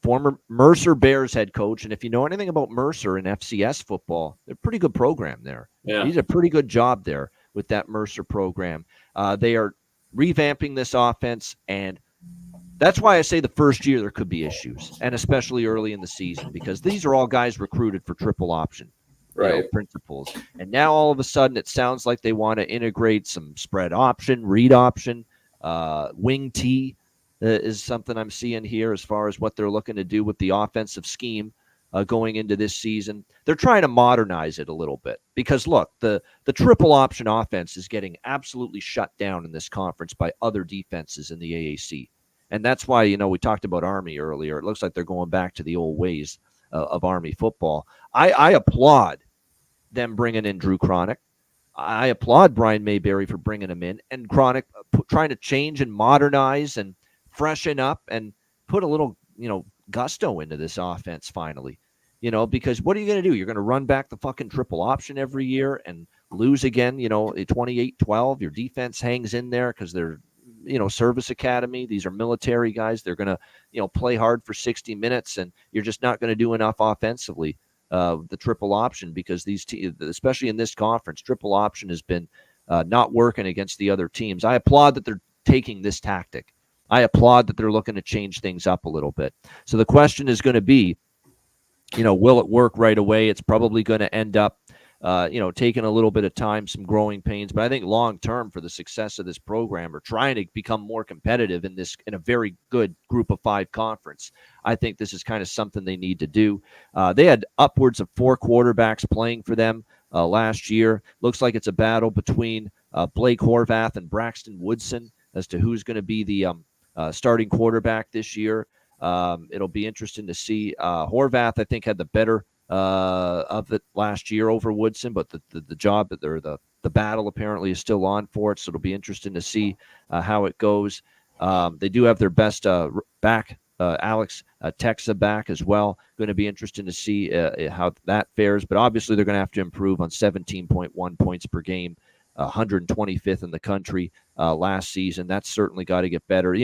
former Mercer Bears head coach. And if you know anything about Mercer and FCS football, they're a pretty good program there. Yeah. He did a pretty good job there with that Mercer program. They are revamping this offense, and that's why I say the first year there could be issues, and especially early in the season, because these are all guys recruited for triple option principles. And now all of a sudden it sounds like they want to integrate some spread option, read option, wing T is something I'm seeing here as far as what they're looking to do with the offensive scheme going into this season. They're trying to modernize it a little bit because, look, the triple option offense is getting absolutely shut down in this conference by other defenses in the AAC. And that's why, we talked about Army earlier. It looks like they're going back to the old ways of Army football. I applaud them bringing in Drew Cronick. I applaud Brian Mayberry for bringing him in, and Cronick trying to change and modernize and freshen up and put a little, gusto into this offense finally. Because what are you going to do? You're going to run back the fucking triple option every year and lose again, 28-12. Your defense hangs in there because they're, service academy. These are military guys. They're going to, play hard for 60 minutes, and you're just not going to do enough offensively. The triple option, because these especially in this conference, triple option has been not working against the other teams. I applaud that they're taking this tactic. I applaud that they're looking to change things up a little bit. So the question is going to be, will it work right away? It's probably going to end up taking a little bit of time, some growing pains. But I think long term for the success of this program, or trying to become more competitive in a very good Group of 5 conference, I think this is kind of something they need to do. They had upwards of 4 quarterbacks playing for them last year. Looks like it's a battle between Blake Horvath and Braxton Woodson as to who's going to be the starting quarterback this year. It'll be interesting to see. Horvath, I think, had the better of it last year over Woodson, but the job or the battle apparently is still on for it. So it'll be interesting to see how it goes. They do have their best back, Alex Texa, back as well. Going to be interesting to see how that fares. But obviously they're going to have to improve on 17.1 points per game. 125th in the country last season. That's certainly got to get better.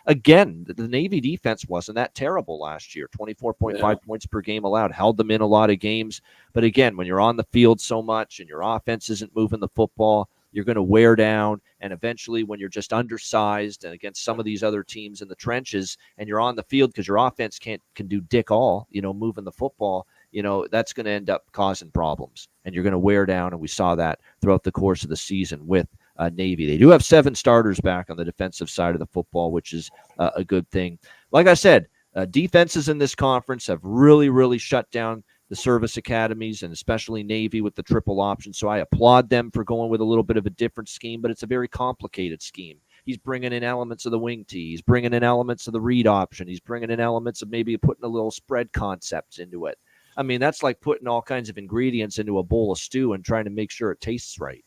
Again, the Navy defense wasn't that terrible last year. 24.5 points per game allowed, held them in a lot of games. But again, when you're on the field so much and your offense isn't moving the football, you're going to wear down. And eventually, when you're just undersized and against some of these other teams in the trenches, and you're on the field because your offense can do dick all, moving the football, that's going to end up causing problems, and you're going to wear down. And we saw that throughout the course of the season with Navy. They do have 7 starters back on the defensive side of the football, which is a good thing. Like I said, defenses in this conference have really, really shut down the service academies, and especially Navy with the triple option. So I applaud them for going with a little bit of a different scheme, but it's a very complicated scheme. He's bringing in elements of the wing tee. He's bringing in elements of the read option. He's bringing in elements of maybe putting a little spread concepts into it. I mean, that's like putting all kinds of ingredients into a bowl of stew and trying to make sure it tastes right.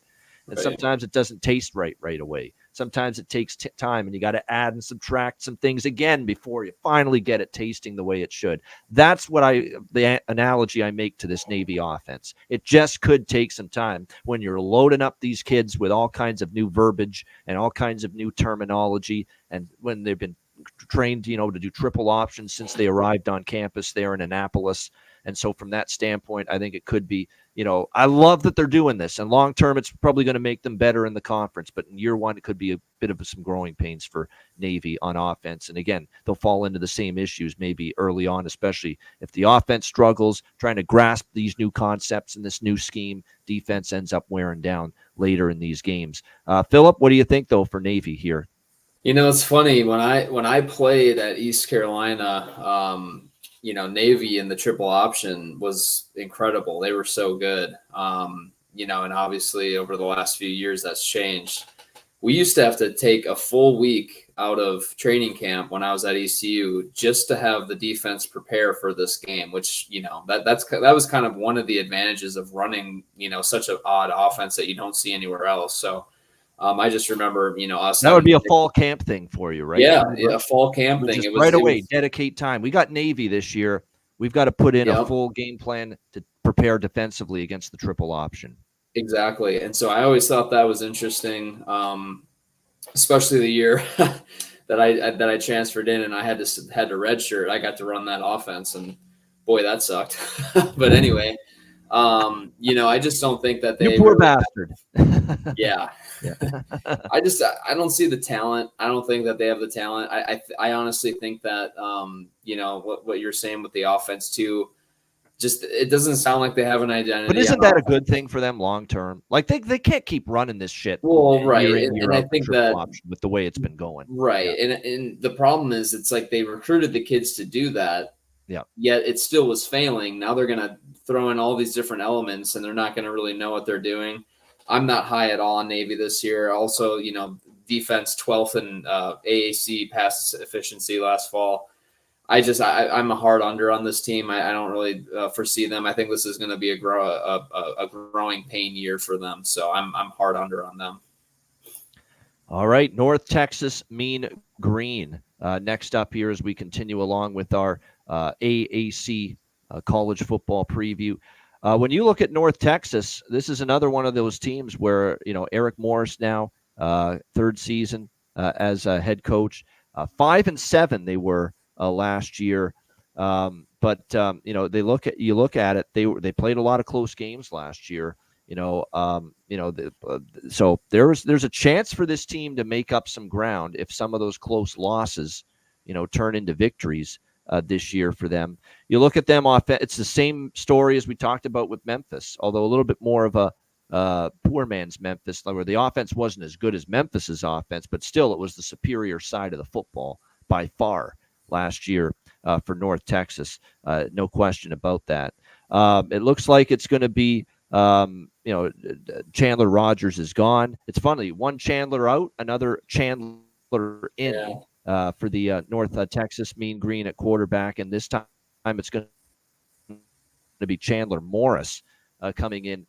And sometimes it doesn't taste right away. Sometimes it takes time, and you got to add and subtract some things again before you finally get it tasting the way it should. That's the analogy I make to this Navy offense. It just could take some time when you're loading up these kids with all kinds of new verbiage and all kinds of new terminology, and when they've been trained, to do triple options since they arrived on campus there in Annapolis. And so from that standpoint, I think it could be, I love that they're doing this. And long term, it's probably going to make them better in the conference. But in year one, it could be a bit of some growing pains for Navy on offense. And again, they'll fall into the same issues maybe early on, especially if the offense struggles, trying to grasp these new concepts and this new scheme. Defense ends up wearing down later in these games. Philip, what do you think, though, for Navy here? It's funny. When I played at East Carolina, Navy in the triple option was incredible. They were so good. And obviously over the last few years that's changed. We used to have to take a full week out of training camp when I was at ECU just to have the defense prepare for this game, which, that was kind of one of the advantages of running, such an odd offense that you don't see anywhere else. So I just remember, us. That would be a fall camp thing for you, right? Yeah, a fall camp thing. It was right away. Dedicate time. We got Navy this year. We've got to put in a full game plan to prepare defensively against the triple option. Exactly, and so I always thought that was interesting, especially the year that I transferred in and I had to redshirt. I got to run that offense, and boy, that sucked. But anyway. I just don't think that they. You poor bastard. Yeah. I don't see the talent. I don't think that they have the talent. I honestly think that what you're saying with the offense too, just it doesn't sound like they have an identity. But isn't that a good thing for them long term? Like they can't keep running this shit. Well, right, and I think that with the way it's been going, right, and the problem is it's like they recruited the kids to do that. Yeah. Yet it still was failing. Now they're going to throw in all these different elements, and they're not going to really know what they're doing. I'm not high at all on Navy this year. Also, defense 12th in AAC pass efficiency last fall. I'm a hard under on this team. I don't really foresee them. I think this is going to be a growing pain year for them. So I'm hard under on them. All right, North Texas Mean Green. Next up here as we continue along with our AAC college football preview. When you look at North Texas, this is another one of those teams where, Eric Morris now, third season as a head coach, 5-7 they were last year. But you look at it, they played a lot of close games last year. So there's a chance for this team to make up some ground if some of those close losses, turn into victories. this year for them. You look at them off; it's the same story as we talked about with Memphis, although a little bit more of a poor man's Memphis, where the offense wasn't as good as Memphis's offense, but still it was the superior side of the football by far last year for North Texas. No question about that. It looks like it's going to be, Chandler Rogers is gone. It's funny, one Chandler out, another Chandler in for the North Texas Mean Green at quarterback, and this time it's going to be Chandler Morris coming in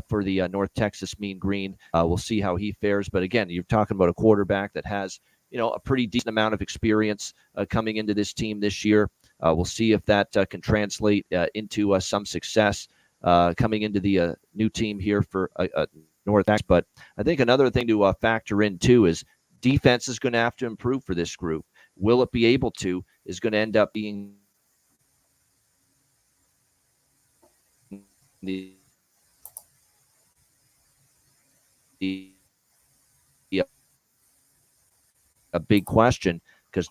for the North Texas Mean Green. We'll see how he fares. But again, you're talking about a quarterback that has, a pretty decent amount of experience coming into this team this year. We'll see if that can translate into some success coming into the new team here for North Texas. But I think another thing to factor in too is defense is going to have to improve for this group. Will it be able to? Is going to end up being the a big question because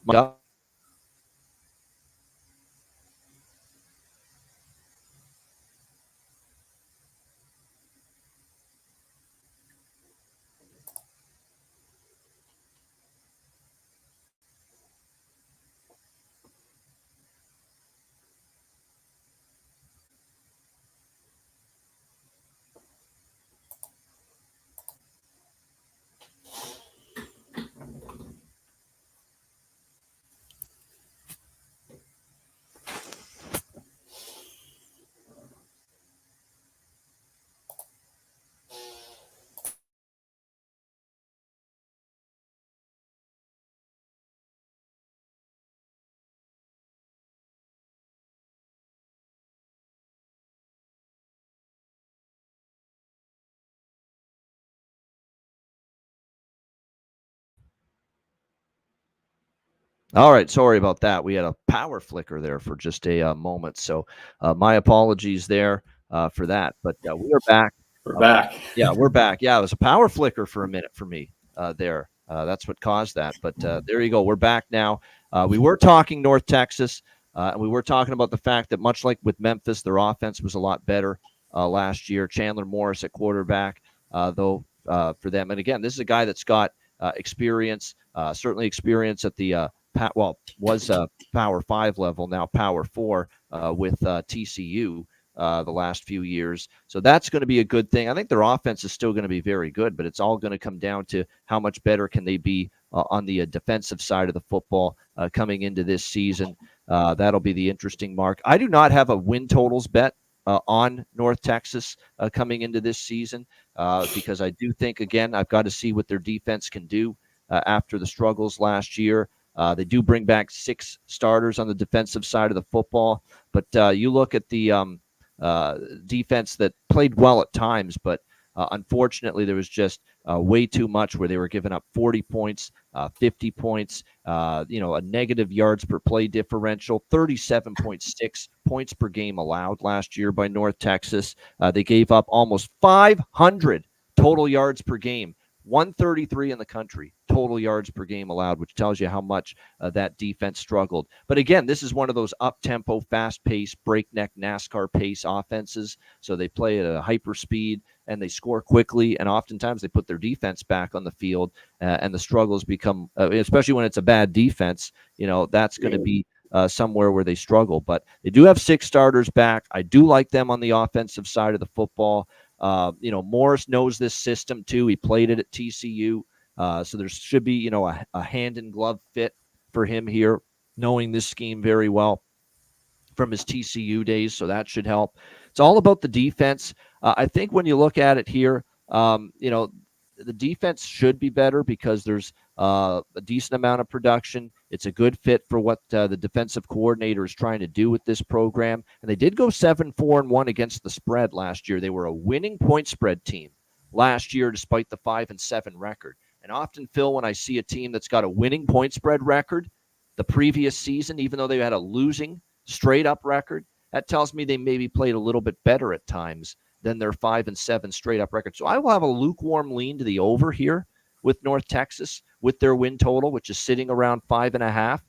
all right, sorry about that. We had a power flicker there for just a moment, so my apologies there for that. But we are back. We're back. Yeah, we're back. Yeah, it was a power flicker for a minute for me there. That's what caused that. But there you go. We're back now. We were talking North Texas, and we were talking about the fact that much like with Memphis, their offense was a lot better last year. Chandler Morris at quarterback, though, for them. And again, this is a guy that's got experience, certainly experience at the was Power 5 level, now Power 4 with TCU the last few years. So that's going to be a good thing. I think their offense is still going to be very good, but it's all going to come down to how much better can they be on the defensive side of the football coming into this season. That'll be the interesting mark. I do not have a win totals bet on North Texas coming into this season because I do think, again, I've got to see what their defense can do after the struggles last year. They do bring back 6 starters on the defensive side of the football, but you look at the defense that played well at times, but unfortunately there was just way too much where they were giving up 40 points, 50 points, a negative yards per play differential, 37.6 points per game allowed last year by North Texas. They gave up almost 500 total yards per game. 133 in the country total yards per game allowed, which tells you how much that defense struggled. But again, this is one of those up-tempo, fast-paced, breakneck NASCAR pace offenses. So they play at a hyper speed and they score quickly, and oftentimes they put their defense back on the field, and the struggles become, especially when it's a bad defense, that's going to be somewhere where they struggle. But they do have 6 starters back. I do like them on the offensive side of the football. Morris knows this system too. He played it at TCU. So there should be, a hand in glove fit for him here, knowing this scheme very well from his TCU days. So that should help. It's all about the defense. I think when you look at it here, the defense should be better because there's a decent amount of production. It's a good fit for what the defensive coordinator is trying to do with this program. And they did go 7-4-1 against the spread last year. They were a winning point spread team last year, despite the 5-7 record. And often, Phil, when I see a team that's got a winning point spread record the previous season, even though they had a losing straight up record, that tells me they maybe played a little bit better at times than their 5-7 straight up record. So I will have a lukewarm lean to the over here with North Texas with their win total, which is sitting around 5.5.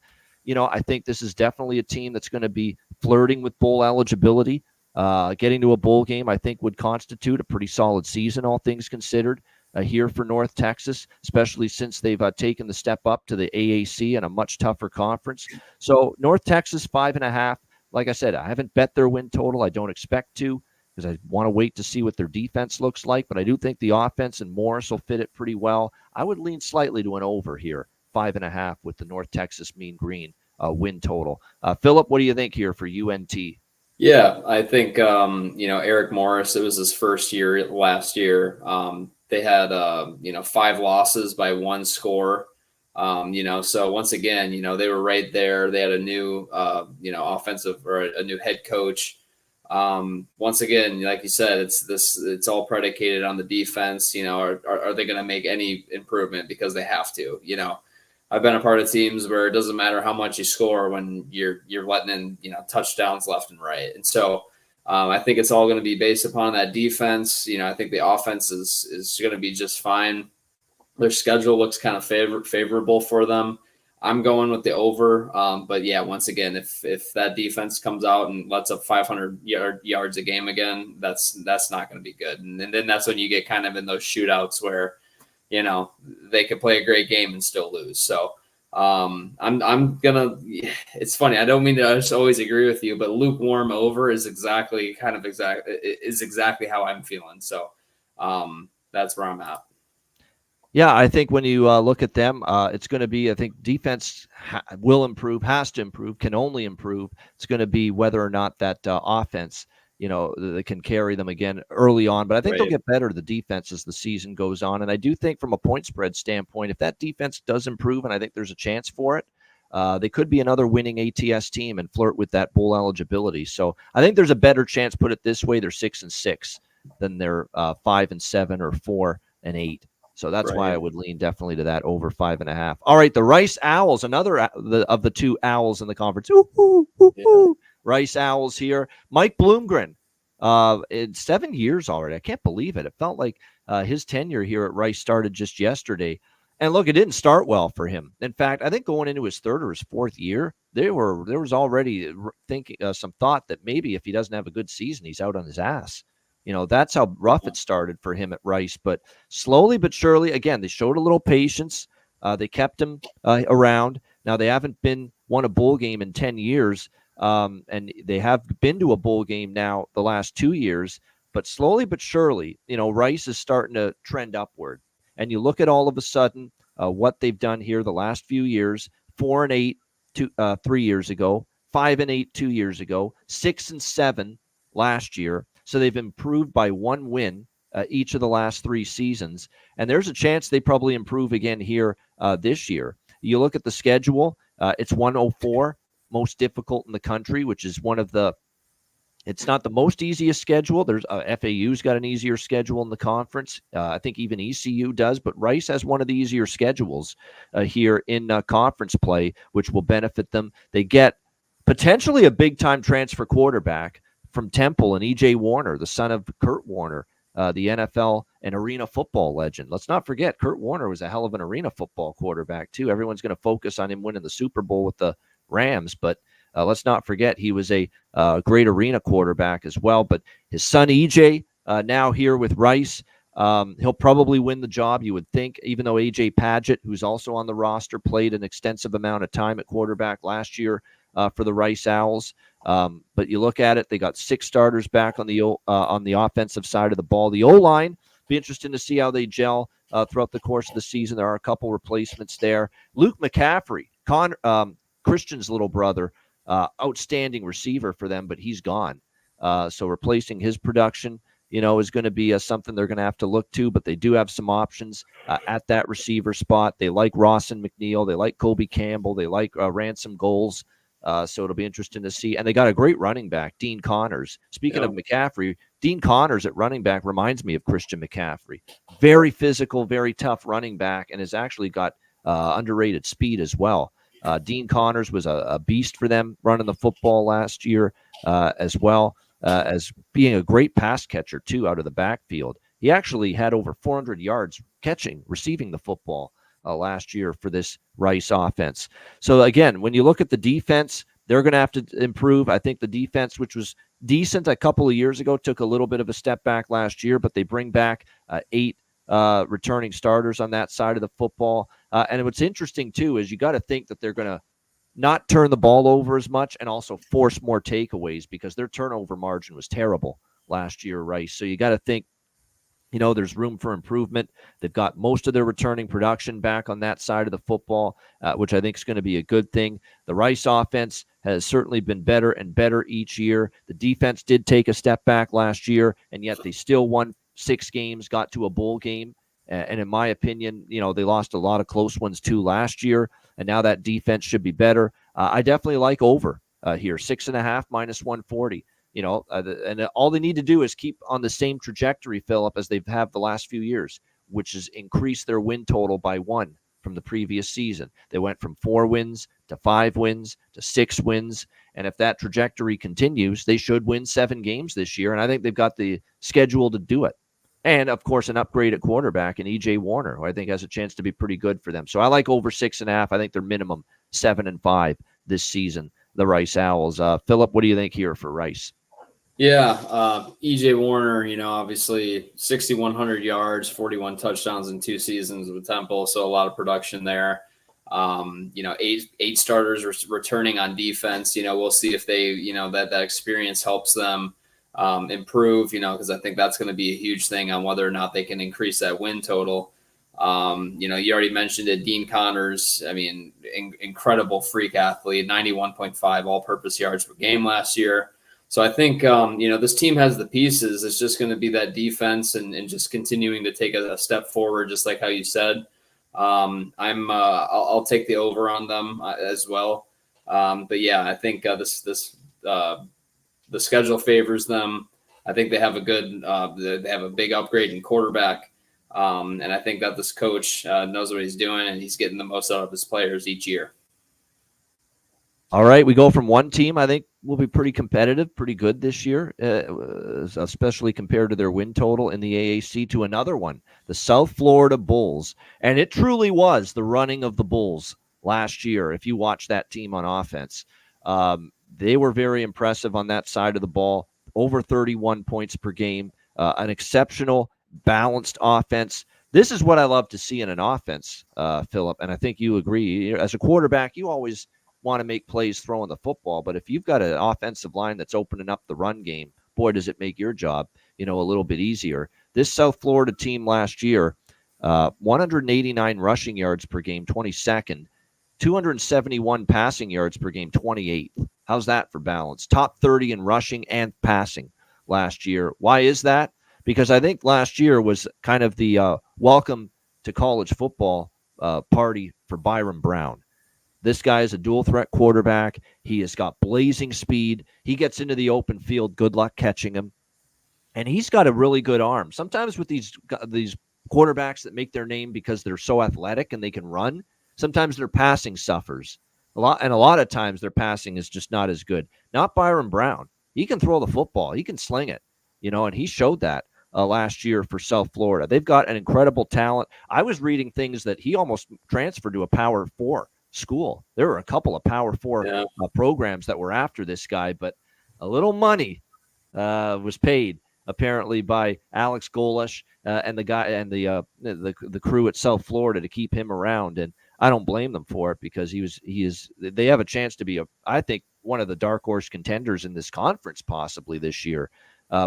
I think this is definitely a team that's going to be flirting with bowl eligibility. Getting to a bowl game, I think, would constitute a pretty solid season, all things considered, here for North Texas, especially since they've taken the step up to the AAC and a much tougher conference. So North Texas, 5.5. Like I said, I haven't bet their win total. I don't expect to, because I want to wait to see what their defense looks like. But I do think the offense and Morris will fit it pretty well. I would lean slightly to an over here, 5.5 with the North Texas Mean Green win total. Philip, what do you think here for UNT? Yeah, I think Eric Morris. It was his first year last year. They had 5 losses by 1 score. So once again, they were right there. They had a new offensive or a new head coach. Once again, like you said, it's all predicated on the defense. Are they going to make any improvement because they have to? I've been a part of teams where it doesn't matter how much you score when you're letting in touchdowns left and right. And so I think it's all going to be based upon that defense. I think the offense is going to be just fine. Their schedule looks kind of favorable for them. I'm going with the over. But yeah, once again, if that defense comes out and lets up 500 yards a game again, that's not going to be good. And then that's when you get kind of in those shootouts where they could play a great game and still lose. So I'm gonna. It's funny. I don't mean to just always agree with you, but lukewarm over is exactly how I'm feeling. So that's where I'm at. Yeah, I think when you look at them, it's going to be, I think defense will improve, has to improve, can only improve. It's going to be whether or not that offense, they can carry them again early on. But I think they'll get better, the defense, as the season goes on. And I do think from a point spread standpoint, if that defense does improve, and I think there's a chance for it, they could be another winning ATS team and flirt with that bowl eligibility. So I think there's a better chance, put it this way, they're 6-6 than they're 5-7 or 4-8. So that's why I would lean definitely to that over 5.5. All right, the Rice Owls, another of the 2 Owls in the conference. Rice Owls here. Mike Bloomgren, in 7 years already. I can't believe it. It felt like his tenure here at Rice started just yesterday. And look, it didn't start well for him. In fact, I think going into his 3rd or his 4th year, there was already some thought that maybe if he doesn't have a good season, he's out on his ass. That's how rough it started for him at Rice. But slowly but surely, again, they showed a little patience. They kept him around. Now, they haven't won a bowl game in 10 years, and they have been to a bowl game now the last 2 years. But slowly but surely, Rice is starting to trend upward. And you look at all of a sudden what they've done here the last few years, 4-8 3 years ago, 5-8 2 years ago, 6-7 last year. So they've improved by 1 win each of the last 3 seasons. And there's a chance they probably improve again here this year. You look at the schedule, it's 104, most difficult in the country, which is it's not the most easiest schedule. There's FAU's got an easier schedule in the conference. I think even ECU does, but Rice has one of the easier schedules here in conference play, which will benefit them. They get potentially a big-time transfer quarterback from Temple and E.J. Warner, the son of Kurt Warner, the NFL and arena football legend. Let's not forget, Kurt Warner was a hell of an arena football quarterback, too. Everyone's going to focus on him winning the Super Bowl with the Rams, but let's not forget he was a great arena quarterback as well. But his son, E.J., now here with Rice, he'll probably win the job, you would think, even though A.J. Padgett, who's also on the roster, played an extensive amount of time at quarterback last year for the Rice Owls. But you look at it, they got 6 starters back on the offensive side of the ball. The O-line, be interesting to see how they gel throughout the course of the season. There are a couple replacements there. Luke McCaffrey, Christian's little brother, outstanding receiver for them, but he's gone. So replacing his production, is going to be something they're going to have to look to, but they do have some options at that receiver spot. They like Rawson McNeil. They like Colby Campbell. They like Ransom Goals. So it'll be interesting to see. And they got a great running back, Dean Connors. Speaking of McCaffrey, Dean Connors at running back reminds me of Christian McCaffrey. Very physical, very tough running back, and has actually got underrated speed as well. Dean Connors was a beast for them running the football last year as well as being a great pass catcher, too, out of the backfield. He actually had over 400 yards receiving the football last year for this Rice offense. So again, when you look at the defense, they're going to have to improve. I think the defense, which was decent a couple of years ago, took a little bit of a step back last year, but they bring back 8 returning starters on that side of the football. And what's interesting, too, is you got to think that they're going to not turn the ball over as much and also force more takeaways because their turnover margin was terrible last year, Rice. So you got to think, there's room for improvement. They've got most of their returning production back on that side of the football, which I think is going to be a good thing. The Rice offense has certainly been better and better each year. The defense did take a step back last year, and yet they still won 6 games, got to a bowl game. And in my opinion, they lost a lot of close ones too last year, and now that defense should be better. I definitely like over here, 6.5 minus 140. And all they need to do is keep on the same trajectory, Philip, as they've had the last few years, which is increase their win total by 1 from the previous season. They went from 4 wins to 5 wins to 6 wins. And if that trajectory continues, they should win 7 games this year. And I think they've got the schedule to do it. And, of course, an upgrade at quarterback in E.J. Warner, who I think has a chance to be pretty good for them. So I like over 6.5. I think they're minimum 7-5 this season, the Rice Owls. Philip, what do you think here for Rice? Yeah, E.J. Warner, obviously 6,100 yards, 41 touchdowns in 2 seasons with Temple, so a lot of production there. 8 starters returning on defense. We'll see if they, that experience helps them improve, because I think that's going to be a huge thing on whether or not they can increase that win total. You already mentioned it, Dean Connors. I mean, incredible freak athlete, 91.5 all-purpose yards per game last year. So I think, this team has the pieces. It's just going to be that defense and just continuing to take a step forward, just like how you said. I'll take the over on them as well. But yeah, I think the schedule favors them. I think they have they have a big upgrade in quarterback. And I think that this coach knows what he's doing, and he's getting the most out of his players each year. All right, we go from one team I think will be pretty competitive, pretty good this year, especially compared to their win total in the AAC, to another one, the South Florida Bulls. And it truly was the running of the Bulls last year. If you watch that team on offense, they were very impressive on that side of the ball, over 31 points per game, an exceptional, balanced offense. This is what I love to see in an offense, Philip, and I think you agree. As a quarterback, you always want to make plays throwing the football, but if you've got an offensive line that's opening up the run game, boy, does it make your job, a little bit easier. This South Florida team last year, 189 rushing yards per game, 22nd, 271 passing yards per game, 28th. How's that for balance? Top 30 in rushing and passing last year. Why is that? Because I think last year was kind of the welcome to college football party for Byron Brown. This guy is a dual threat quarterback. He has got blazing speed. He gets into the open field. Good luck catching him. And he's got a really good arm. Sometimes with these quarterbacks that make their name because they're so athletic and they can run, sometimes their passing suffers. A lot of times their passing is just not as good. Not Byron Brown. He can throw the football. He can sling it, and he showed that last year for South Florida. They've got an incredible talent. I was reading things that he almost transferred to a Power 4 school. There were a couple of Power 4 programs that were after this guy, but a little money was paid apparently by Alex Golish and the guy and the crew at South Florida to keep him around. And I don't blame them for it, because they have a chance to be I think one of the dark horse contenders in this conference possibly this year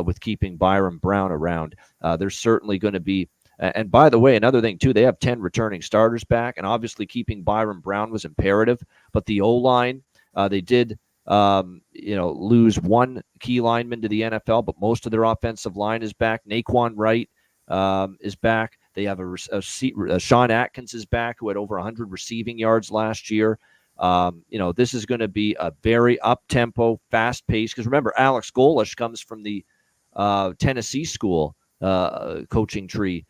with keeping Byron Brown around. There's certainly going to be. And by the way, another thing, too, they have 10 returning starters back, and obviously keeping Byron Brown was imperative. But the O-line, they did, lose one key lineman to the NFL, but most of their offensive line is back. Naquan Wright is back. They have Sean Atkins is back, who had over 100 receiving yards last year. This is going to be a very up-tempo, fast-paced, because remember, Alex Golish comes from the Tennessee school coaching tree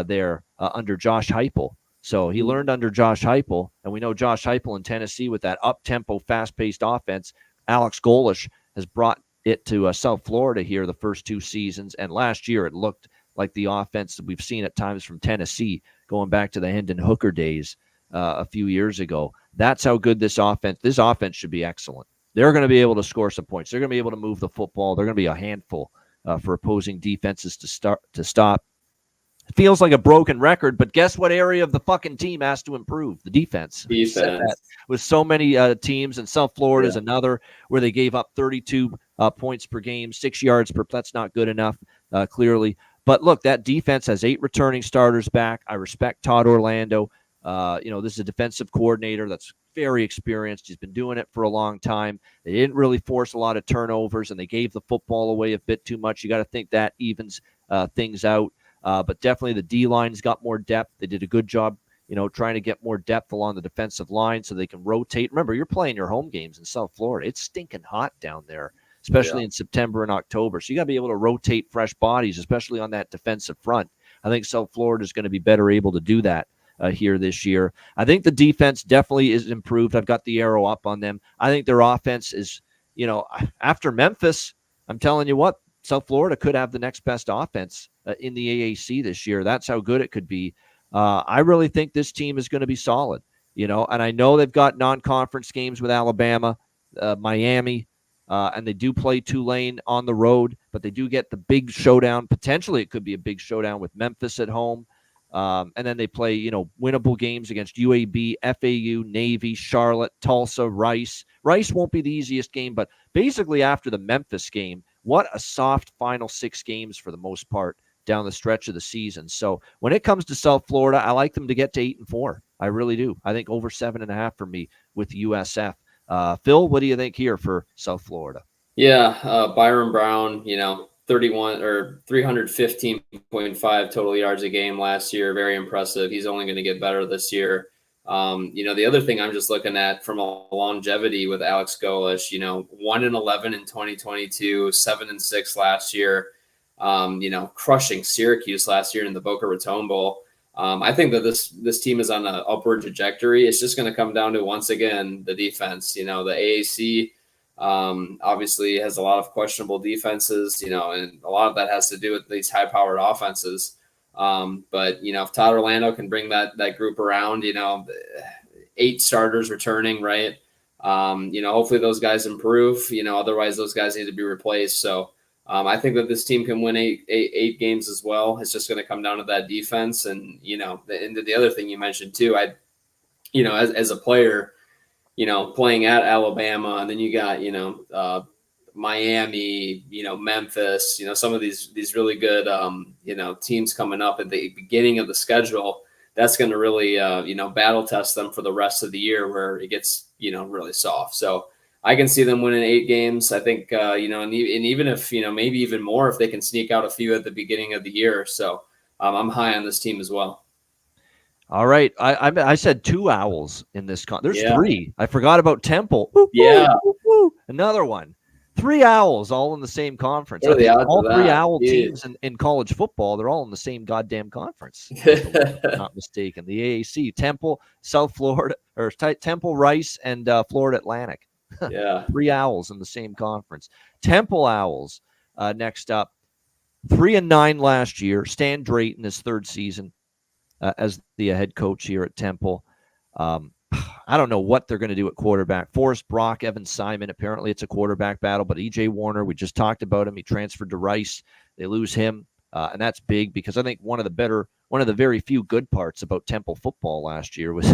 there under Josh Heupel. So he learned under Josh Heupel, and we know Josh Heupel in Tennessee with that up-tempo, fast-paced offense. Alex Golish has brought it to South Florida here the first 2 seasons, and last year it looked like the offense that we've seen at times from Tennessee going back to the Hendon Hooker days a few years ago. That's how good this offense should be excellent. They're going to be able to score some points. They're going to be able to move the football. They're going to be a handful for opposing defenses to stop. It feels like a broken record, but guess what area of the fucking team has to improve? The defense. Said that with so many teams, and South Florida is another where they gave up 32 points per game, 6 yards per. That's not good enough, clearly. But look, that defense has 8 returning starters back. I respect Todd Orlando. This is a defensive coordinator that's very experienced. He's been doing it for a long time. They didn't really force a lot of turnovers, and they gave the football away a bit too much. You got to think that evens things out. But definitely the D-line's got more depth. They did a good job, trying to get more depth along the defensive line so they can rotate. Remember, you're playing your home games in South Florida. It's stinking hot down there, especially in September and October. So you got to be able to rotate fresh bodies, especially on that defensive front. I think South Florida is going to be better able to do that here this year. I think the defense definitely is improved. I've got the arrow up on them. I think their offense is, after Memphis, I'm telling you what, South Florida could have the next best offense in the AAC this year. That's how good it could be. I really think this team is going to be solid, and I know they've got non-conference games with Alabama, Miami, and they do play Tulane on the road, but they do get the big showdown. Potentially it could be a big showdown with Memphis at home. And then they play, winnable games against UAB, FAU, Navy, Charlotte, Tulsa, Rice. Rice won't be the easiest game, but basically after the Memphis game, what a soft final 6 games for the most part down the stretch of the season. So when it comes to South Florida, I like them to get to 8-4. I really do. I think over 7.5 for me with USF. Phil, what do you think here for South Florida? Yeah, Byron Brown, 31 or 315.5 total yards a game last year. Very impressive. He's only going to get better this year. The other thing I'm just looking at from a longevity with Alex Golish, 1-11 in 2022, 7-6 last year, crushing Syracuse last year in the Boca Raton Bowl. I think that this team is on an upward trajectory. It's just going to come down to, once again, the defense. The AAC obviously has a lot of questionable defenses, and a lot of that has to do with these high-powered offenses. But if Todd Orlando can bring that group around, 8 starters returning, right? Hopefully those guys improve. Otherwise those guys need to be replaced. So I think that this team can win eight games as well. It's just going to come down to that defense, and the other thing you mentioned too. As a player, playing at Alabama, and then you got Miami, Memphis, some of these really good teams coming up at the beginning of the schedule. That's going to really battle test them for the rest of the year, where it gets really soft. So I can see them winning 8 games. I think and even if maybe even more if they can sneak out a few at the beginning of the year. So I'm high on this team as well. All right. I said 2 Owls in this There's 3. I forgot about Temple. Another one. 3 Owls all in the same conference. All 3 Owl teams in college football, they're all in the same goddamn conference. If I'm not mistaken. The AAC, Temple, South Florida, or Temple, Rice, and Florida Atlantic. Yeah. 3 Owls in the same conference. Temple Owls next up. 3-9 last year. Stan Drayton, his 3rd season as the head coach here at Temple. I don't know what they're going to do at quarterback. Forrest Brock, Evan Simon. Apparently it's a quarterback battle, but EJ Warner, we just talked about him. He transferred to Rice. They lose him, and that's big because I think one of the very few good parts about Temple football last year was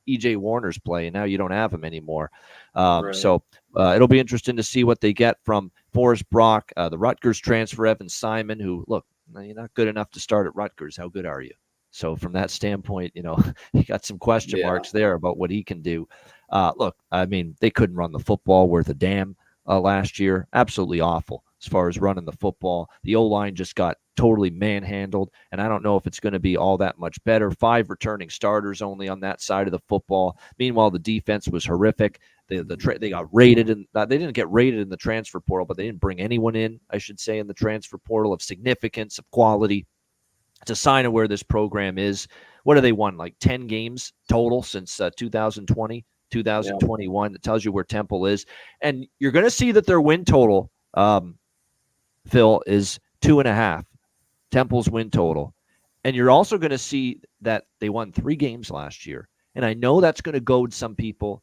EJ Warner's play, and now you don't have him anymore. Right. So it'll be interesting to see what they get from Forrest Brock, the Rutgers transfer, Evan Simon, who, look, you're not good enough to start at Rutgers. How good are you? So from that standpoint, you got some question marks there about what he can do. Look, I mean, they couldn't run the football worth a damn last year. Absolutely awful as far as running the football. The O-line just got totally manhandled, and I don't know if it's going to be all that much better. 5 returning starters only on that side of the football. Meanwhile, the defense was horrific. They got rated, and they didn't get rated in the transfer portal, but they didn't bring anyone in, I should say, in the transfer portal of significance, of quality. It's a sign of where this program is. What have they won? Like 10 games total since 2020, 2021. That tells you where Temple is. And you're going to see that their win total, Phil, is 2.5. Temple's win total. And you're also going to see that they won 3 games last year. And I know that's going to goad some people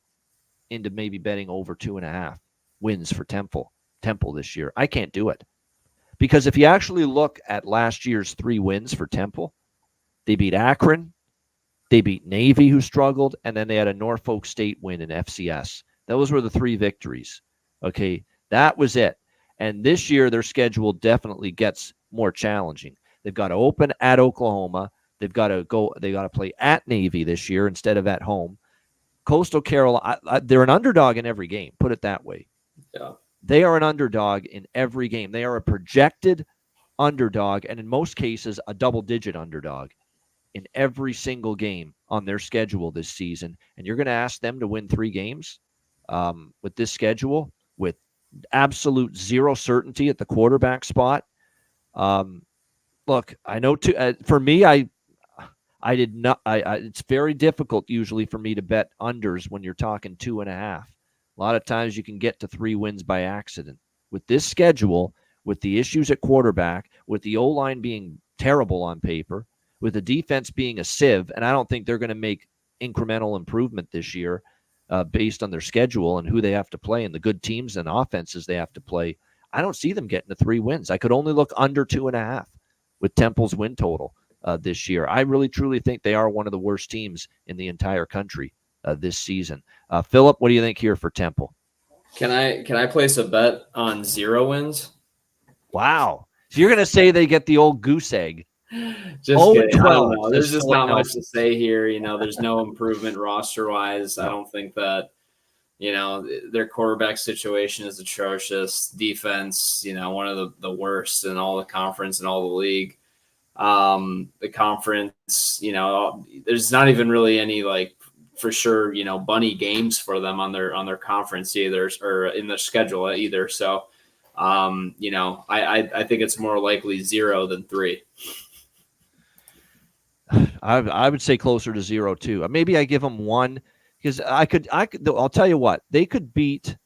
into maybe betting over 2.5 wins for Temple this year. I can't do it. Because if you actually look at last year's 3 wins for Temple, they beat Akron, they beat Navy, who struggled, and then they had a Norfolk State win in FCS. Those were the 3 victories. Okay, that was it. And this year, their schedule definitely gets more challenging. They've got to open at Oklahoma. They've got to play at Navy this year instead of at home. Coastal Carolina, they're an underdog in every game, put it that way. Yeah. They are an underdog in every game. They are a projected underdog, and in most cases, a double-digit underdog in every single game on their schedule this season. And you're going to ask them to win 3 games with this schedule, with absolute zero certainty at the quarterback spot. Look, I know for me, I did not. It's very difficult usually for me to bet unders when you're talking 2.5. A lot of times you can get to 3 wins by accident. With this schedule, with the issues at quarterback, with the O-line being terrible on paper, with the defense being a sieve, and I don't think they're going to make incremental improvement this year based on their schedule and who they have to play and the good teams and offenses they have to play. I don't see them getting to 3 wins. I could only look under 2.5 with Temple's win total this year. I really, truly think they are one of the worst teams in the entire country this season. Philip, what do you think here for Temple? Can I place a bet on 0 wins? Wow. So you're going to say they get the old goose egg. Just kidding. 12, there's just not much to say here. There's no improvement roster-wise. No. I don't think that, their quarterback situation is atrocious. Defense, one of the worst in all the conference and all the league. The conference, there's not even really any for sure, bunny games for them on their conference either, or in their schedule either. So, I think it's more likely 0 than 3. I would say closer to 0 too. Maybe I give them 1 because I could. I'll tell you what, they could beat.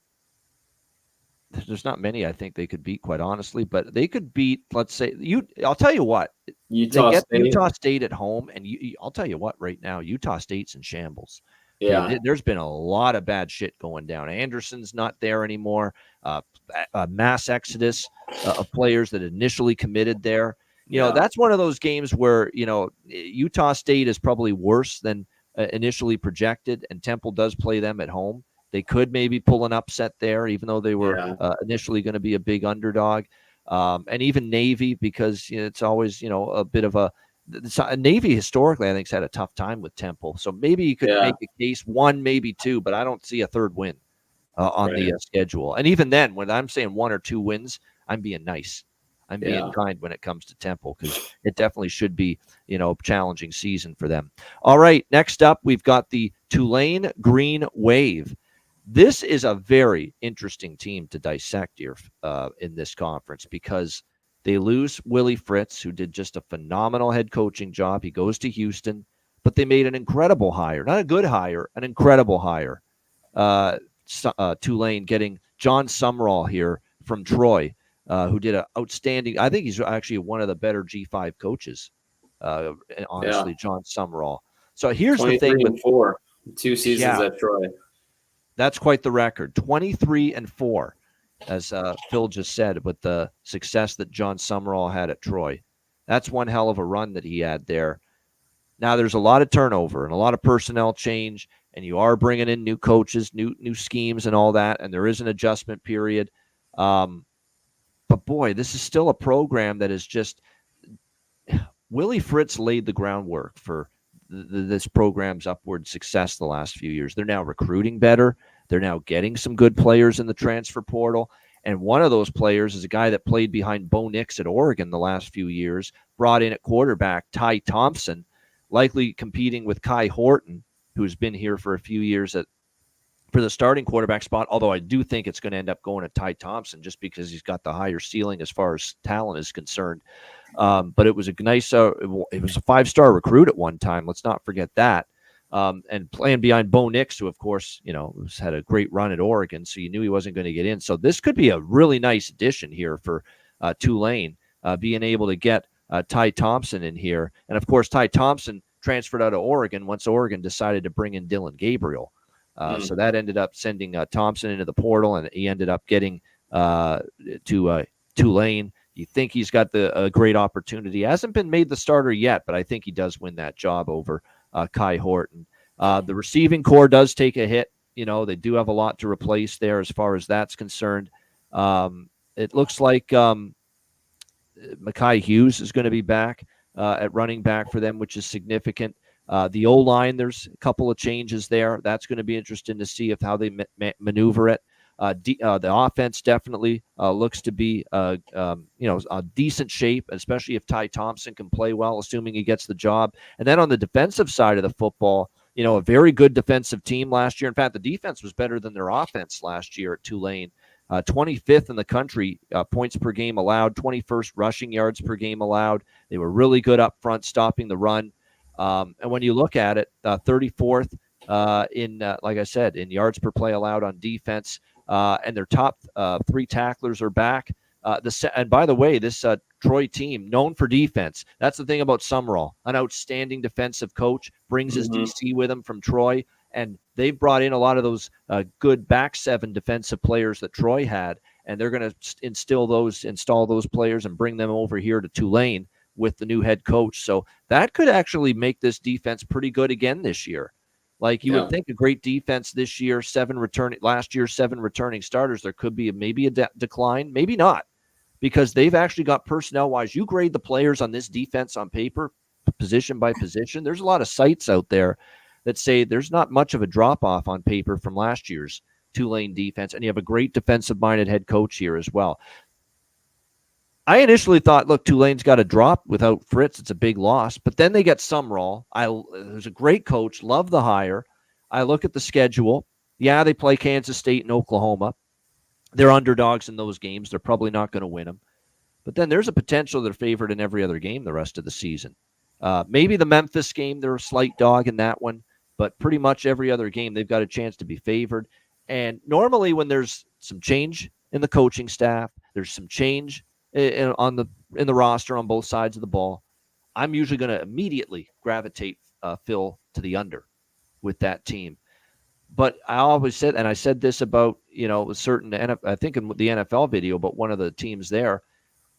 There's not many I think they could beat, quite honestly, but they could beat. Let's say I'll tell you what. Utah State at home, and I'll tell you what. Right now, Utah State's in shambles. Yeah, there's been a lot of bad shit going down. Anderson's not there anymore. A mass exodus of players that initially committed there. That's one of those games where, Utah State is probably worse than initially projected, and Temple does play them at home. They could maybe pull an upset there, even though they were initially going to be a big underdog. And even Navy, because it's always, a bit of Navy historically, I think, has had a tough time with Temple. So maybe you could make a case 1, maybe 2, but I don't see a 3rd win on the schedule. And even then, when I'm saying 1 or 2 wins, I'm being nice. I'm being kind when it comes to Temple, because it definitely should be, a challenging season for them. All right, next up, we've got the Tulane Green Wave. This is a very interesting team to dissect here in this conference, because they lose Willie Fritz, who did just a phenomenal head coaching job. He goes to Houston, but they made an incredible hire, not a good hire, an incredible hire. Tulane getting John Sumrall here from Troy, who did an outstanding. I think he's actually one of the better G5 coaches. Honestly, John Sumrall. So here's the thing: with 4, 2 seasons at Troy. That's quite the record. 23-4, as Phil just said, with the success that John Sumrall had at Troy. That's one hell of a run that he had there. Now there's a lot of turnover and a lot of personnel change, and you are bringing in new coaches, new schemes, and all that, and there is an adjustment period. But boy, this is still a program that is just Willie Fritz laid the groundwork for this program's upward success the last few years. They're now recruiting better. They're now getting some good players in the transfer portal. And one of those players is a guy that played behind Bo Nix at Oregon the last few years, brought in at quarterback Ty Thompson, likely competing with Kai Horton, who's been here for a few years for the starting quarterback spot, although I do think it's going to end up going to Ty Thompson just because he's got the higher ceiling as far as talent is concerned. But it was a nice, it was a 5-star recruit at one time. Let's not forget that. And playing behind Bo Nix, who, of course, had a great run at Oregon, so you knew he wasn't going to get in. So this could be a really nice addition here for Tulane, being able to get Ty Thompson in here. And of course, Ty Thompson transferred out of Oregon once Oregon decided to bring in Dylan Gabriel. So that ended up sending Thompson into the portal, and he ended up getting to Tulane. You think he's got a great opportunity. Hasn't been made the starter yet, but I think he does win that job over Kai Horton. The receiving core does take a hit. They do have a lot to replace there as far as that's concerned. It looks like Mekhi Hughes is going to be back at running back for them, which is significant. The O-line, there's a couple of changes there. That's going to be interesting to see how they maneuver it. The offense definitely looks to be a decent shape, especially if Ty Thompson can play well, assuming he gets the job. And then on the defensive side of the football, a very good defensive team last year. In fact, the defense was better than their offense last year at Tulane. 25th in the country, points per game allowed, 21st rushing yards per game allowed. They were really good up front, stopping the run. And when you look at it, 34th like I said, in yards per play allowed on defense. And their top three tacklers are back. And by the way, this Troy team, known for defense. That's the thing about Summerall, an outstanding defensive coach, brings his DC with him from Troy. And they've brought in a lot of those good back seven defensive players that Troy had. And they're going to install those players and bring them over here to Tulane with the new head coach. So that could actually make this defense pretty good again this year. Like you would think a great defense this year, last year, 7 returning starters. There could be maybe a decline, maybe not, because they've actually got personnel-wise. You grade the players on this defense on paper, position by position. There's a lot of sites out there that say there's not much of a drop-off on paper from last year's Tulane defense, and you have a great defensive-minded head coach here as well. I initially thought, look, Tulane's got a drop without Fritz. It's a big loss. But then they get Summerall. There's a great coach. Love the hire. I look at the schedule. Yeah, they play Kansas State and Oklahoma. They're underdogs in those games. They're probably not going to win them. But then there's a potential they're favored in every other game the rest of the season. Maybe the Memphis game, they're a slight dog in that one. But pretty much every other game, they've got a chance to be favored. And normally when there's some change in the coaching staff, there's some change in the roster on both sides of the ball, I'm usually going to immediately gravitate Phil to the under with that team. But I always said, and I said this about a certain, I think in the NFL video, but one of the teams there,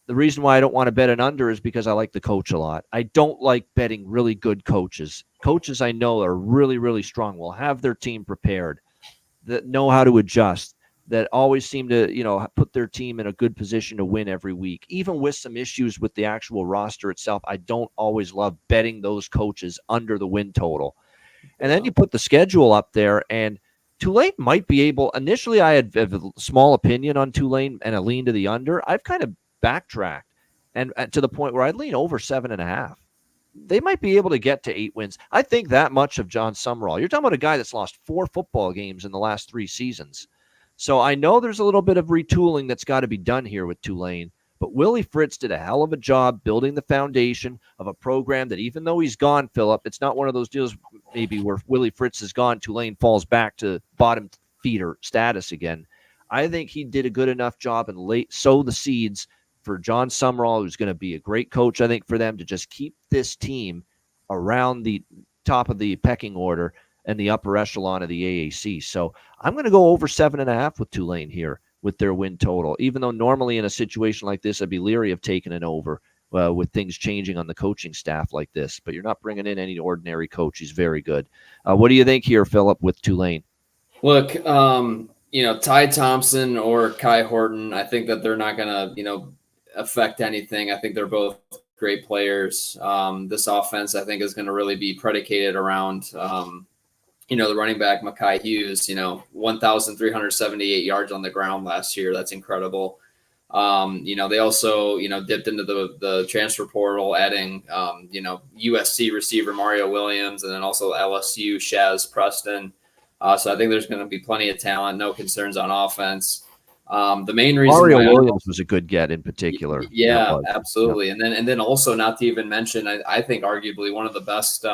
the reason why I don't want to bet an under is because I like the coach a lot. I don't like betting really good coaches. Coaches I know are really, really strong, will have their team prepared, that know how to adjust, that always seem to, put their team in a good position to win every week. Even with some issues with the actual roster itself, I don't always love betting those coaches under the win total. And then you put the schedule up there, and Tulane might be able – initially I had a small opinion on Tulane and a lean to the under. I've kind of backtracked and to the point where I'd lean over 7.5. They might be able to get to 8 wins. I think that much of John Summerall. You're talking about a guy that's lost 4 football games in the last 3 seasons. So I know there's a little bit of retooling that's got to be done here with Tulane, but Willie Fritz did a hell of a job building the foundation of a program that even though he's gone, Philip, it's not one of those deals maybe where Willie Fritz is gone, Tulane falls back to bottom feeder status again. I think he did a good enough job and sow the seeds for John Summerall, who's going to be a great coach, I think, for them to just keep this team around the top of the pecking order and the upper echelon of the AAC. So I'm going to go over 7.5 with Tulane here with their win total, even though normally in a situation like this, I'd be leery of taking an over with things changing on the coaching staff like this. But you're not bringing in any ordinary coach. He's very good. What do you think here, Philip, with Tulane? Look, Ty Thompson or Kai Horton, I think that they're not going to, affect anything. I think they're both great players. This offense, I think, is going to really be predicated around the running back, Mekhi Hughes, 1,378 yards on the ground last year. That's incredible. They also, dipped into the transfer portal, adding, USC receiver Mario Williams, and then also LSU Shaz Preston. So I think there's going to be plenty of talent, no concerns on offense. The main reason Mario Williams was a good get in particular. Yeah, absolutely. Yeah. And then also, not to even mention, I think arguably one of the best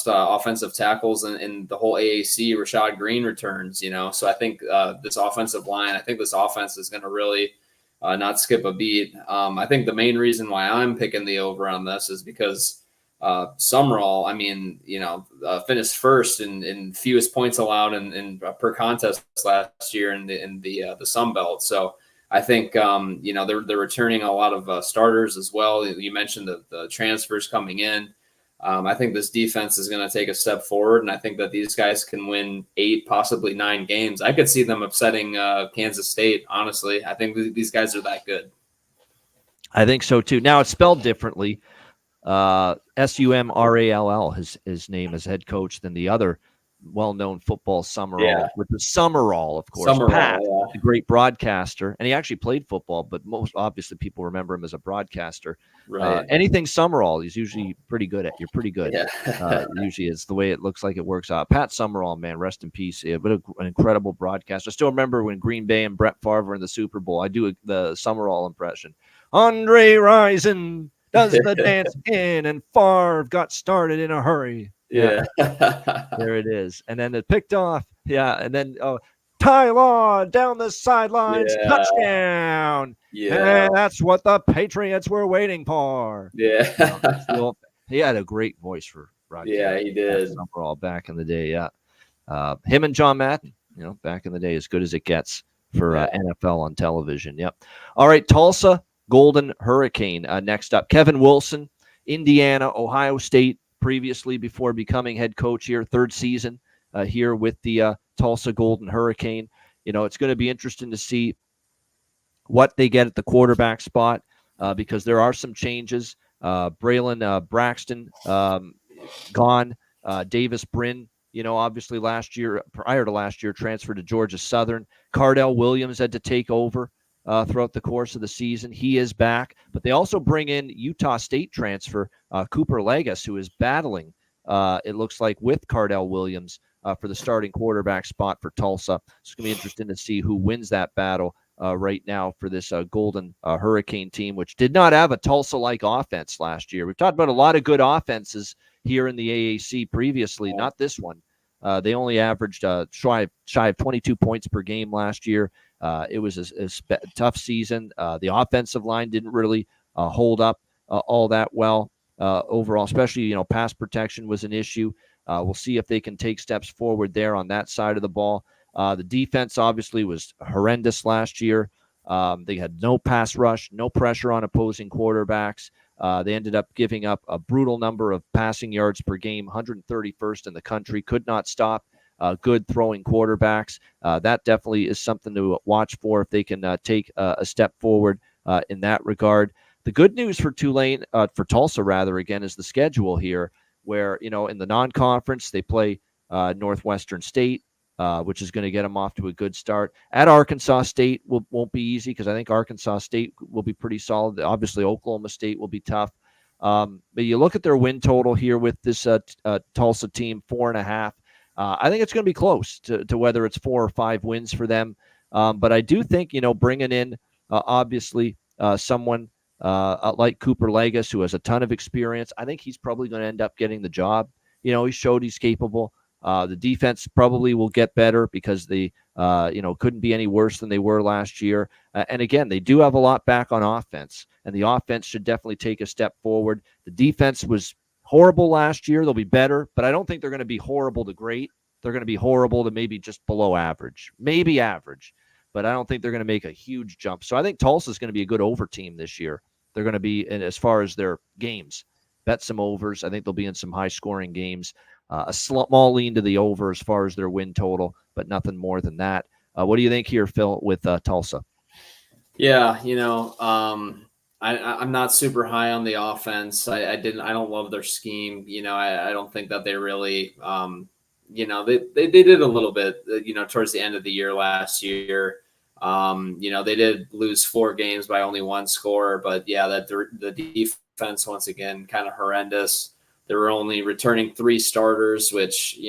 offensive tackles in the whole AAC, Rashad Green, returns, So I think this offensive line, I think this offense is going to really not skip a beat. I think the main reason why I'm picking the over on this is because Summerall, I mean, finished first in fewest points allowed in per contest last year in the Sun Belt. So I think they're returning a lot of starters as well. You mentioned the transfers coming in. I think this defense is going to take a step forward, and I think that these guys can win 8, possibly 9 games. I could see them upsetting Kansas State, honestly. I think these guys are that good. I think so, too. Now, it's spelled differently. Sumrall, his name as head coach, than the other well-known football Summerall, with the Summerall, of course. Pat, the great broadcaster, and he actually played football, but most obviously people remember him as a broadcaster. Right. Anything Summerall, he's usually pretty good at. You're pretty good. Yeah. Usually it's the way it looks like it works out. Pat Summerall, man, rest in peace. But an incredible broadcaster. I still remember when Green Bay and Brett Favre were in the Super Bowl. I do the Summerall impression. Andre Rison does the dance again, and Favre got started in a hurry. Yeah. There it is. And then it picked off. Yeah. And then Ty Law down the sidelines, touchdown. Yeah. And that's what the Patriots were waiting for. Yeah. He had a great voice for broadcast. Yeah, he did. Overall, back in the day, yeah. Him and John Madden, back in the day, as good as it gets for NFL on television. Yep. All right, Tulsa Golden Hurricane next up. Kevin Wilson, Indiana, Ohio State, previously before becoming head coach here, 3rd season here with the Tulsa Golden Hurricane. It's going to be interesting to see what they get at the quarterback spot because there are some changes. Braylon Braxton gone. Davis Brin, obviously prior to last year, transferred to Georgia Southern. Cardell Williams had to take over throughout the course of the season. He is back, but they also bring in Utah State transfer Cooper Legas, who is battling, it looks like, with Cardell Williams for the starting quarterback spot for Tulsa. It's going to be interesting to see who wins that battle right now for this Golden Hurricane team, which did not have a Tulsa-like offense last year. We've talked about a lot of good offenses here in the AAC previously, not this one. They only averaged shy of 22 points per game last year. It was a tough season. The offensive line didn't really hold up all that well overall, especially, pass protection was an issue. We'll see if they can take steps forward there on that side of the ball. The defense obviously was horrendous last year. They had no pass rush, no pressure on opposing quarterbacks. They ended up giving up a brutal number of passing yards per game, 131st in the country, could not stop good throwing quarterbacks. That definitely is something to watch for if they can take a step forward in that regard. The good news for Tulsa rather, again, is the schedule here where, in the non-conference, they play Northwestern State, which is going to get them off to a good start. At Arkansas State won't be easy because I think Arkansas State will be pretty solid. Obviously, Oklahoma State will be tough. But you look at their win total here with this Tulsa team, 4.5. I think it's going to be close to whether it's 4 or 5 wins for them. But I do think, bringing in, obviously, someone like Cooper Legas, who has a ton of experience, I think he's probably going to end up getting the job. He showed he's capable. The defense probably will get better because they, couldn't be any worse than they were last year. And again, they do have a lot back on offense, and the offense should definitely take a step forward. The defense was horrible last year. They'll be better, but I don't think they're going to be horrible to great. They're going to be horrible to maybe just below average, maybe average, but I don't think they're going to make a huge jump. So I think Tulsa is going to be a good over team this year. They're going to be, as far as their games, bet some overs. I think they'll be in some high scoring games. A small lean to the over as far as their win total, but nothing more than that. What do you think here, Phil, with Tulsa? Yeah, I'm not super high on the offense. I don't love their scheme. I don't think that they really, they did a little bit, towards the end of the year last year. They did lose 4 games by only 1 score, but yeah, the defense once again kind of horrendous. They were only returning 3 starters, which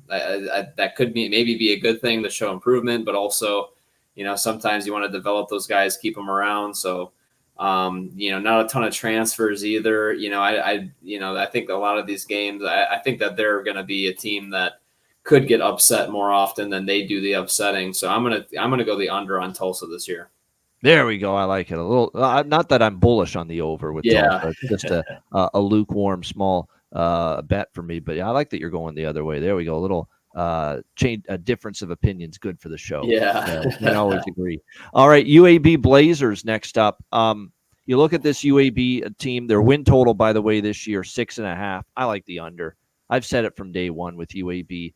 that could maybe be a good thing to show improvement, but also sometimes you want to develop those guys, keep them around. So not a ton of transfers either. I think a lot of these games, I think that they're going to be a team that could get upset more often than they do the upsetting. So I'm gonna go the under on Tulsa this year. There we go. I like it a little. Not that I'm bullish on the over with Yeah. Tulsa. It's just a lukewarm small bet for me. But yeah, I like that you're going the other way. There we go. A little change, a difference of opinions. Good for the show. Yeah. Can't always agree. All right, UAB Blazers next up. You look at this UAB team. Their win total, by the way, this year 6.5. I like the under. I've said it from day one with UAB.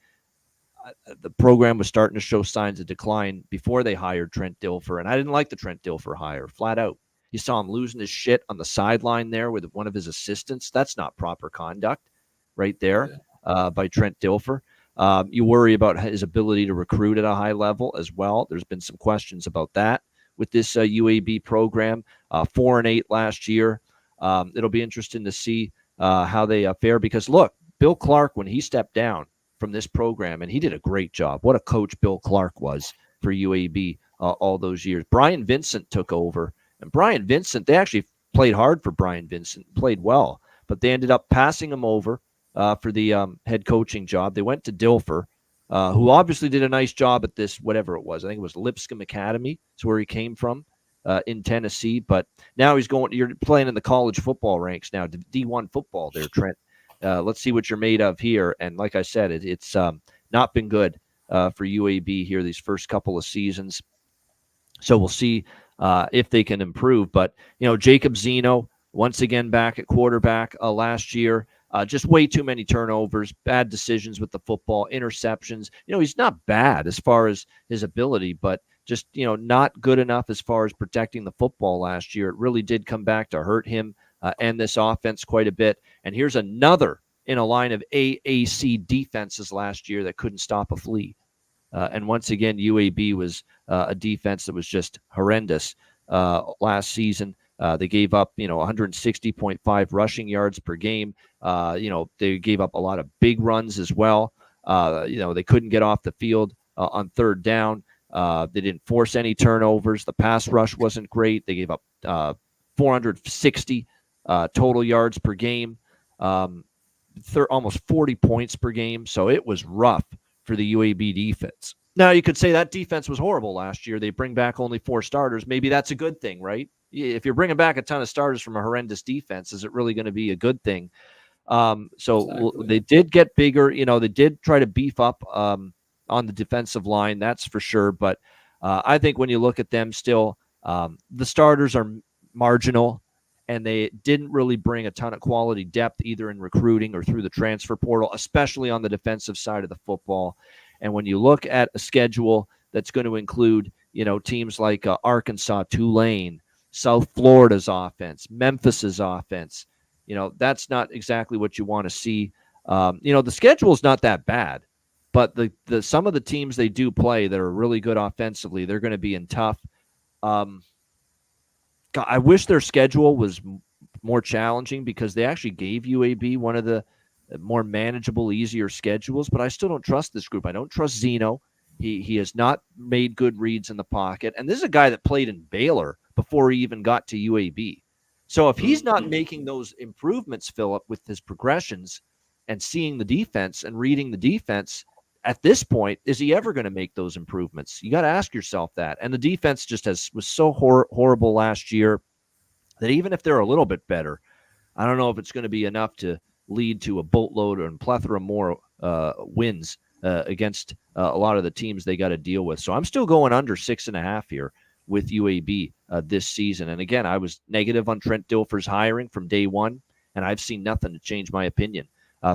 The program was starting to show signs of decline before they hired Trent Dilfer, and I didn't like the Trent Dilfer hire, flat out. You saw him losing his shit on the sideline there with one of his assistants. That's not proper conduct right there by Trent Dilfer. You worry about his ability to recruit at a high level as well. There's been some questions about that with this UAB program. 4-8 last year. It'll be interesting to see how they fare because, look, Bill Clark, when he stepped down from this program, and he did a great job. What a coach Bill Clark was for UAB all those years. Brian Vincent took over, and Brian Vincent, they actually played hard for Brian Vincent, played well, but they ended up passing him over for the head coaching job. They went to Dilfer, who obviously did a nice job at this, whatever it was. I think it was Lipscomb Academy. It's where he came from in Tennessee, but now you're playing in the college football ranks now, D1 football there, Trent. Let's see what you're made of here. And like I said, it's not been good for UAB here these first couple of seasons. So we'll see if they can improve. But, Jacob Zeno, once again back at quarterback last year, just way too many turnovers, bad decisions with the football, interceptions. He's not bad as far as his ability, but just, not good enough as far as protecting the football last year. It really did come back to hurt him and this offense quite a bit. And here's another in a line of AAC defenses last year that couldn't stop a flea. And once again, UAB was a defense that was just horrendous last season. They gave up, 160.5 rushing yards per game. They gave up a lot of big runs as well. They couldn't get off the field on third down. They didn't force any turnovers. The pass rush wasn't great. They gave up 460 total yards per game, almost 40 points per game. So it was rough for the UAB defense. Now, you could say that defense was horrible last year. They bring back only 4 starters. Maybe that's a good thing, right? If you're bringing back a ton of starters from a horrendous defense, is it really going to be a good thing? Exactly. They did get bigger. They did try to beef up on the defensive line, that's for sure. But I think when you look at them still, the starters are marginal, and they didn't really bring a ton of quality depth either in recruiting or through the transfer portal, especially on the defensive side of the football. And when you look at a schedule that's going to include, teams like Arkansas, Tulane, South Florida's offense, Memphis's offense, that's not exactly what you want to see. The schedule is not that bad, but the some of the teams they do play that are really good offensively, they're going to be in tough. God, I wish their schedule was more challenging because they actually gave UAB one of the more manageable, easier schedules, but I still don't trust this group. I don't trust Zeno. He has not made good reads in the pocket. And this is a guy that played in Baylor before he even got to UAB. So if he's not making those improvements, Philip, with his progressions and seeing the defense and reading the defense, at this point, is he ever going to make those improvements? You got to ask yourself that. And the defense just was so horrible last year that even if they're a little bit better, I don't know if it's going to be enough to lead to a boatload and plethora more wins against a lot of the teams they got to deal with. So I'm still going under 6.5 here with UAB this season. And again, I was negative on Trent Dilfer's hiring from day one, and I've seen nothing to change my opinion.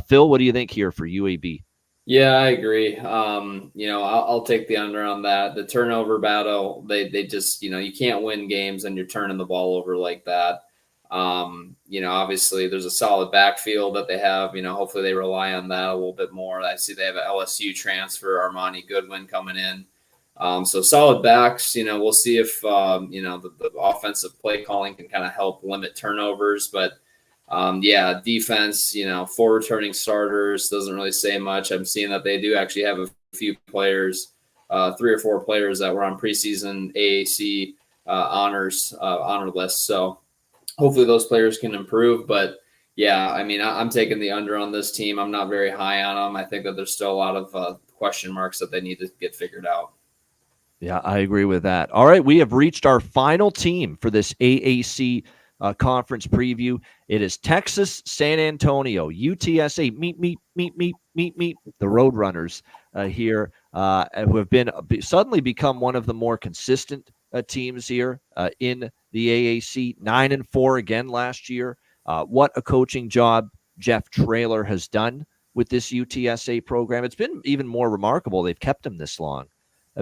Phil, what do you think here for UAB? Yeah, I agree. I'll take the under on that. The turnover battle, they just, you can't win games and you're turning the ball over like that. Obviously there's a solid backfield that they have. Hopefully they rely on that a little bit more. I see they have an LSU transfer, Armani Goodwin, coming in. So solid backs. We'll see if the offensive play calling can kind of help limit turnovers, but. Defense, 4 returning starters doesn't really say much. I'm seeing that they do actually have a few players, 3 or 4 players that were on preseason AAC honor list. So hopefully those players can improve. But yeah, I'm taking the under on this team. I'm not very high on them. I think that there's still a lot of question marks that they need to get figured out. Yeah, I agree with that. All right, we have reached our final team for this AAC conference preview. It is Texas San Antonio, UTSA, meet, the Roadrunners here, who have been suddenly become one of the more consistent teams here in the AAC. 9-4 again last year. What a coaching job Jeff Traylor has done with this UTSA program. It's been even more remarkable they've kept him this long.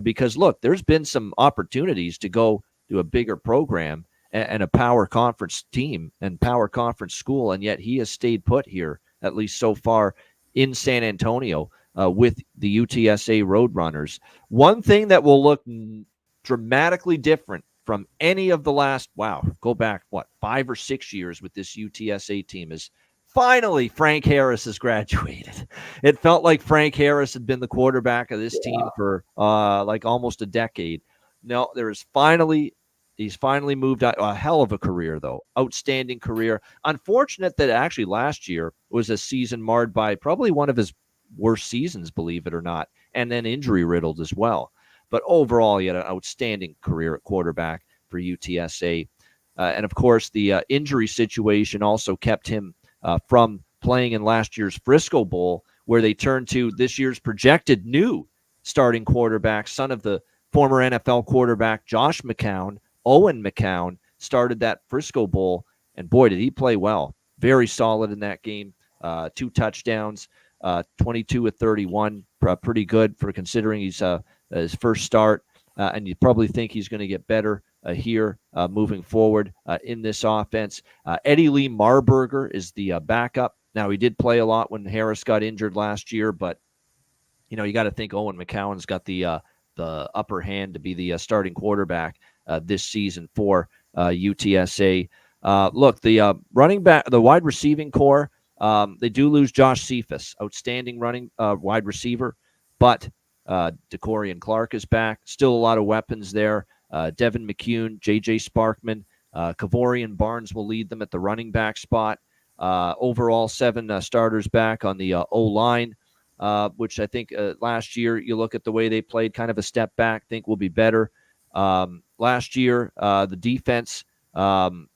Because look, there's been some opportunities to go to a bigger program and a power conference team and power conference school, and yet he has stayed put here, at least so far, in San Antonio with the UTSA Roadrunners. One thing that will look dramatically different from any of the last, go back, 5 or 6 years with this UTSA team is finally Frank Harris has graduated. It felt like Frank Harris had been the quarterback of this team for like almost a decade. No, he's finally moved out. A hell of a career, though. Outstanding career. Unfortunate that actually last year was a season marred by probably one of his worst seasons, believe it or not, and then injury riddled as well. But overall, he had an outstanding career at quarterback for UTSA. And of course, the injury situation also kept him from playing in last year's Frisco Bowl, where they turned to this year's projected new starting quarterback, son of the former NFL quarterback Josh McCown. Owen McCown started that Frisco Bowl, and boy, did he play well. Very solid in that game. 2 touchdowns, 22 of 31. Pretty good for considering he's his first start, and you probably think he's going to get better here moving forward in this offense. Eddie Lee Marburger is the backup. Now, he did play a lot when Harris got injured last year, but you got to think Owen McCown's got the upper hand to be the starting quarterback this season for UTSA. Look, the running back, the wide receiving core, they do lose Josh Cephas, outstanding running wide receiver, but DeCorian Clark is back. Still a lot of weapons there. Devin McCune, J.J. Sparkman, Kavorian Barnes will lead them at the running back spot. Overall, 7 starters back on the O-line, which I think last year, you look at the way they played, kind of a step back, think will be better. Last year, the defense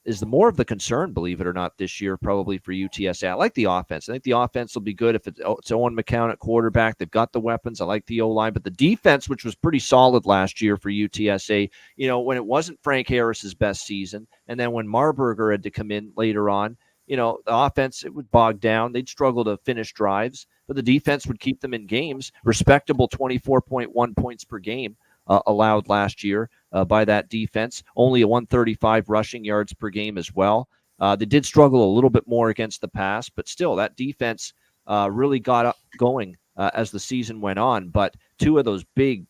is the more of the concern, believe it or not, this year, probably for UTSA. I like the offense. I think the offense will be good if it's Owen McCown at quarterback. They've got the weapons. I like the O-line. But the defense, which was pretty solid last year for UTSA, when it wasn't Frank Harris's best season, and then when Marburger had to come in later on, the offense, it would bog down. They'd struggle to finish drives, but the defense would keep them in games. Respectable 24.1 points per game allowed last year by that defense. Only a 135 rushing yards per game as well. They did struggle a little bit more against the pass, but still, that defense really got up going as the season went on. But 2 of those big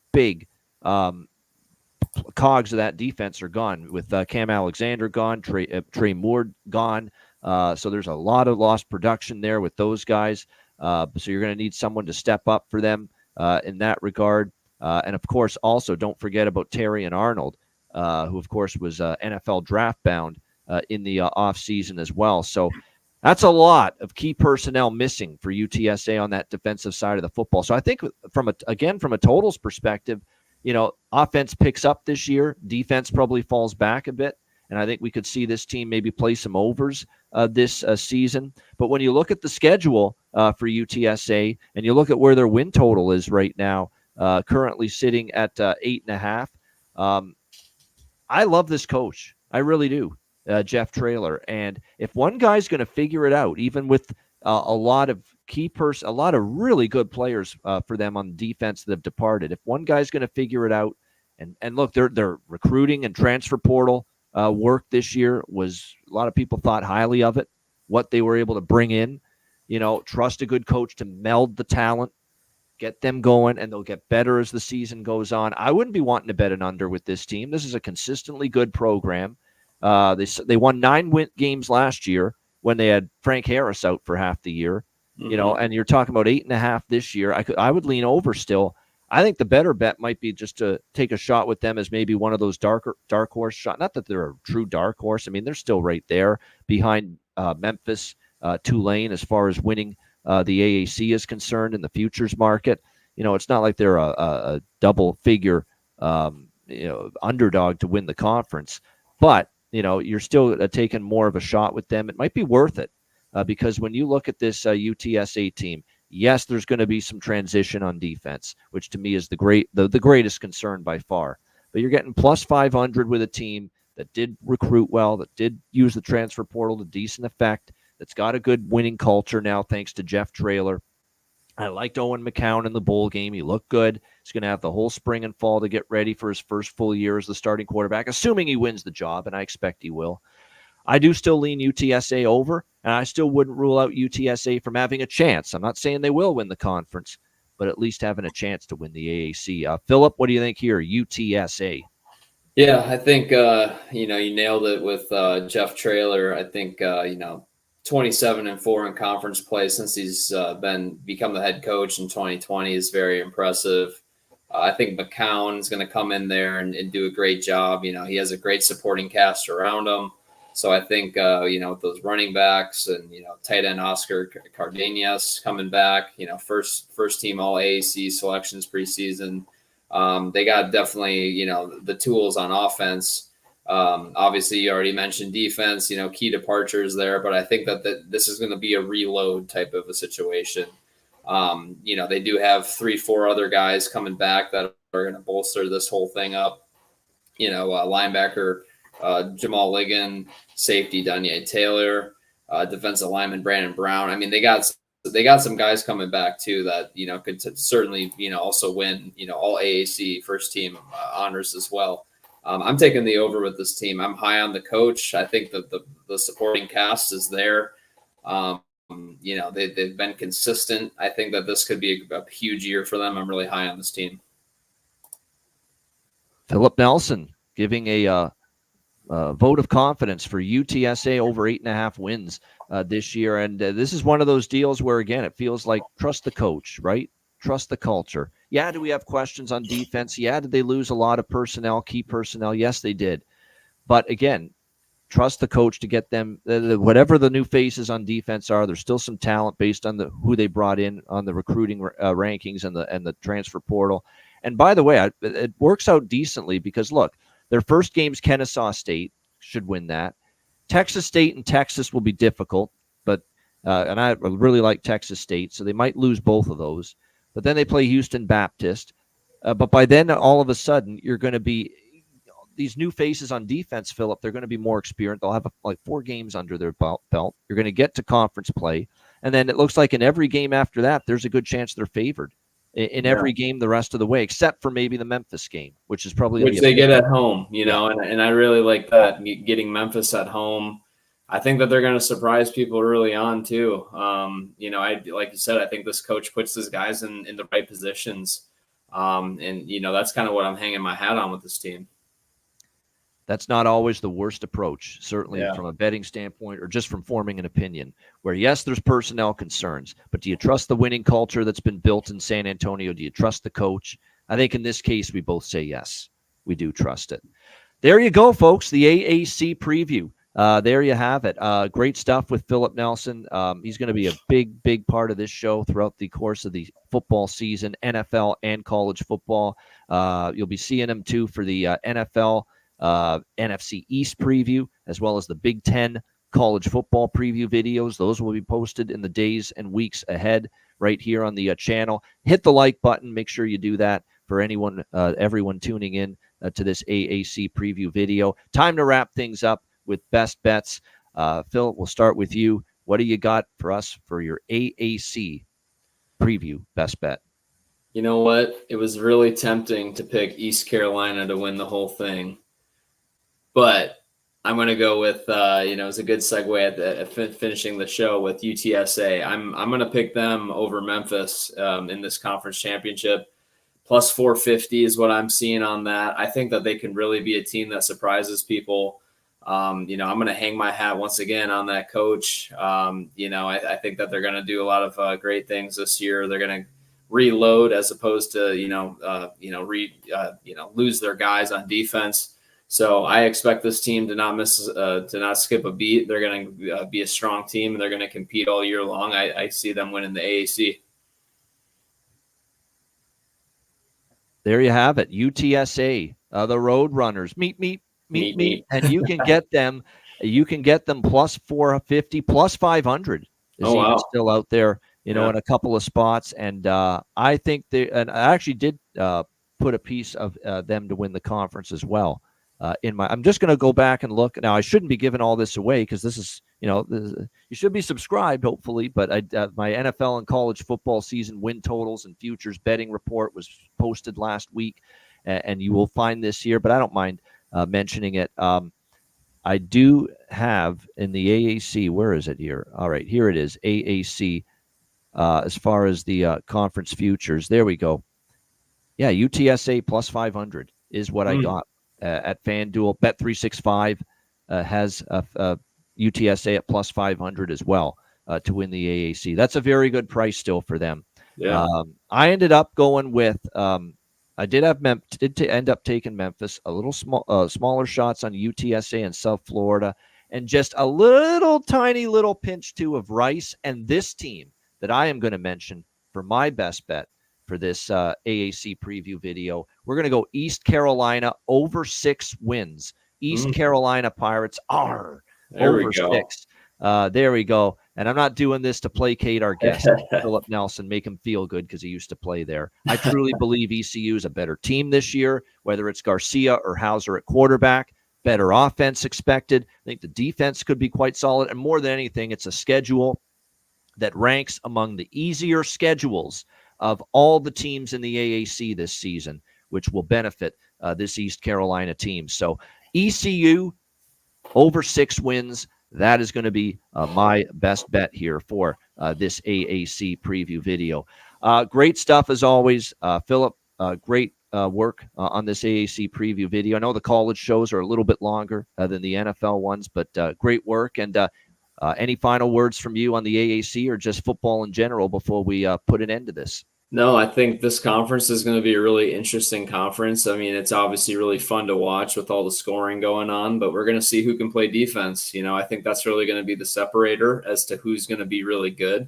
cogs of that defense are gone, with Cam Alexander gone, Trey Moore gone. So there's a lot of lost production there with those guys. So you're going to need someone to step up for them in that regard. And, of course, also don't forget about Terry and Arnold, who, of course, was NFL draft bound in the offseason as well. So that's a lot of key personnel missing for UTSA on that defensive side of the football. So I think from a totals perspective, offense picks up this year. Defense probably falls back a bit. And I think we could see this team maybe play some overs this season. But when you look at the schedule for UTSA and you look at where their win total is right now, currently sitting at 8.5. I love this coach. I really do, Jeff Traylor. And if one guy's going to figure it out, even with a lot of a lot of really good players for them on defense that have departed, if one guy's going to figure it out, and look, their recruiting and transfer portal work this year was, a lot of people thought highly of it, what they were able to bring in, trust a good coach to meld the talent, get them going, and they'll get better as the season goes on. I wouldn't be wanting to bet an under with this team. This is a consistently good program. They won 9 games last year when they had Frank Harris out for half the year, and you're talking about 8.5 this year. I would lean over still. I think the better bet might be just to take a shot with them as maybe one of those dark horse shot. Not that they're a true dark horse. I mean, they're still right there behind Memphis, Tulane as far as winning the AAC is concerned in the futures market. It's not like they're a double-figure underdog to win the conference. But, you're still taking more of a shot with them. It might be worth it because when you look at this UTSA team, yes, there's going to be some transition on defense, which to me is the greatest concern by far. But you're getting plus 500 with a team that did recruit well, that did use the transfer portal to decent effect, that's got a good winning culture now thanks to Jeff Traylor. I liked Owen McCown in the bowl game. He looked good. He's going to have the whole spring and fall to get ready for his first full year as the starting quarterback, assuming he wins the job, and I expect he will. I do still lean UTSA over, and I still wouldn't rule out UTSA from having a chance. I'm not saying they will win the conference, but at least having a chance to win the AAC. Philip, what do you think here? UTSA. Yeah, I think you nailed it with Jeff Traylor. I think 27-4 in conference play since he's become the head coach in 2020 is very impressive. I think McCown is going to come in there and do a great job. He has a great supporting cast around him. So I think, with those running backs and, tight end Oscar Cardenas coming back, first team all AAC selections preseason. They got definitely, the tools on offense. Obviously, you already mentioned defense, key departures there, but I think that this is going to be a reload type of a situation. They do have 3-4 other guys coming back that are going to bolster this whole thing up. Linebacker Jamal Ligon, safety Danye Taylor, defensive lineman Brandon Brown. I mean, they got some guys coming back too that could certainly also win all AAC first team honors as well. I'm taking the over with this team. I'm high on the coach. I think that the supporting cast is there. They've been consistent. I think that this could be a huge year for them. I'm really high on this team. Philip Nelson giving a vote of confidence for UTSA over 8.5 wins this year. And this is one of those deals where, again, it feels like trust the coach, right? Trust the culture. Yeah, do we have questions on defense? Yeah, did they lose a lot of personnel, key personnel? Yes, they did. But again, trust the coach to get them, whatever the new faces on defense are, there's still some talent based on who they brought in on the recruiting rankings and the transfer portal. And by the way, it works out decently because, look, their first game's Kennesaw State, should win that. Texas State and Texas will be difficult, but and I really like Texas State, so they might lose both of those. But then they play Houston Baptist. But by then, all of a sudden, you're going to be these new faces on defense, Philip. They're going to be more experienced. They'll have 4 games under their belt. You're going to get to conference play, and then it looks like in every game after that, there's a good chance they're favored in every game the rest of the way, except for maybe the Memphis game, which is probably which they get at home, and I really like that, getting Memphis at home. I think that they're going to surprise people early on too. I like you said, I think this coach puts his guys in the right positions, and that's kind of what I'm hanging my hat on with this team. That's not always the worst approach, certainly from a betting standpoint or just from forming an opinion, where, yes, there's personnel concerns, but do you trust the winning culture that's been built in San Antonio? Do you trust the coach? I think in this case, we both say yes, we do trust it. There you go, folks, the AAC preview. There you have it. Great stuff with Philip Nelson. He's going to be a big part of this show throughout the course of the football season, NFL and college football. You'll be seeing him, too, for the NFL NFC East preview, as well as the Big Ten college football preview videos. Those will be posted in the days and weeks ahead right here on the channel. Hit the like button. Make sure you do that for everyone tuning in to this AAC preview video. Time to wrap things up with best bets. Phil, we'll start with you. What do you got for us for your AAC preview best bet? You know what? It was really tempting to pick East Carolina to win the whole thing. But I'm going to go with, it's a good segue at finishing the show with UTSA. I'm going to pick them over Memphis in this conference championship. Plus 450 is what I'm seeing on that. I think that they can really be a team that surprises people. I'm going to hang my hat once again on that coach. I think that they're going to do a lot of great things this year. They're going to reload as opposed to, lose their guys on defense. So I expect this team to not skip a beat. They're going to be a strong team, and they're going to compete all year long. I see them winning the AAC. there you have it. UTSA, the Road Runners, meet, and you can get them. You can get them plus 450, plus 500 is even still out there, in a couple of spots. And I think and I actually did put a piece of them to win the conference as well. I'm just going to go back and look. Now, I shouldn't be giving all this away because this is, you should be subscribed, hopefully. But my NFL and college football season win totals and futures betting report was posted last week, and you will find this here. But I don't mind mentioning it. I do have in the AAC. Where is it here? All right, here it is. AAC. As far as the conference futures, there we go. Yeah, UTSA plus 500 is what I got at FanDuel. Bet365 has UTSA at plus 500 as well to win the AAC. That's a very good price still for them. Yeah. I ended up going with I did end up taking Memphis, a little smaller shots on UTSA and South Florida, and just a little tiny little pinch too of Rice and this team that I am going to mention for my best bet for this AAC preview video. We're going to go East Carolina over 6 wins. East Carolina Pirates are over 6. There we go. And I'm not doing this to placate our guest, Philip Nelson, make him feel good because he used to play there. I truly believe ECU is a better team this year, whether it's Garcia or Hauser at quarterback. Better offense expected. I think the defense could be quite solid. And more than anything, it's a schedule that ranks among the easier schedules of all the teams in the AAC this season, which will benefit this East Carolina team. So ECU over 6 wins. That is going to be my best bet here for this AAC preview video. Great stuff as always. Philip, great work on this AAC preview video. I know the college shows are a little bit longer than the NFL ones, but great work. And any final words from you on the AAC or just football in general before we put an end to this? No, I think this conference is going to be a really interesting conference. I mean, it's obviously really fun to watch with all the scoring going on, but we're going to see who can play defense. I think that's really going to be the separator as to who's going to be really good,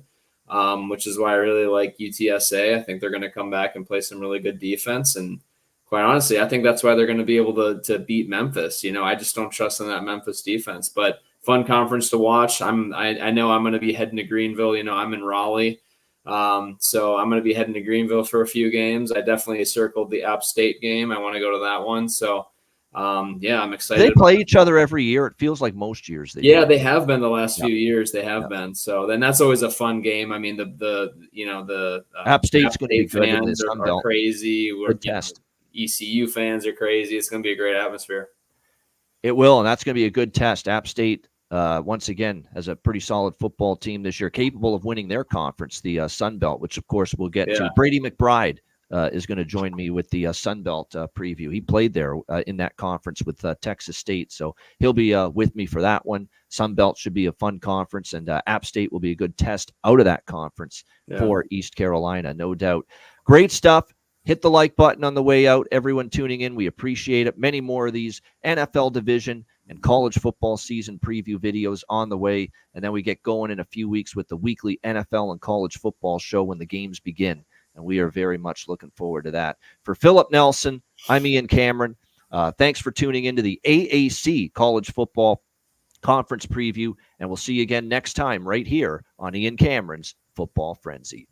which is why I really like UTSA. I think they're going to come back and play some really good defense. And quite honestly, I think that's why they're going to be able to beat Memphis. I just don't trust in that Memphis defense, but fun conference to watch. I know I'm going to be heading to Greenville. I'm in Raleigh. So I'm going to be heading to Greenville for a few games. I definitely circled the App State game. I want to go to that one. So, I'm excited. They play each other every year. It feels like most years. They have been the last few years. They have been. So then that's always a fun game. I mean, the App State's going to be good in this are crazy. Good test. ECU fans are crazy. It's going to be a great atmosphere. It will, and that's going to be a good test. App State, once again, has a pretty solid football team this year, capable of winning their conference, the Sun Belt, which, of course, we'll get to. Brady McBride is going to join me with the Sun Belt preview. He played there in that conference with Texas State, so he'll be with me for that one. Sun Belt should be a fun conference, and App State will be a good test out of that conference for East Carolina, no doubt. Great stuff. Hit the like button on the way out. Everyone tuning in, we appreciate it. Many more of these NFL division and college football season preview videos on the way. And then we get going in a few weeks with the weekly NFL and college football show when the games begin. And we are very much looking forward to that. For Philip Nelson, I'm Ian Cameron. Thanks for tuning into the AAC College Football Conference Preview. And we'll see you again next time right here on Ian Cameron's Football Frenzy.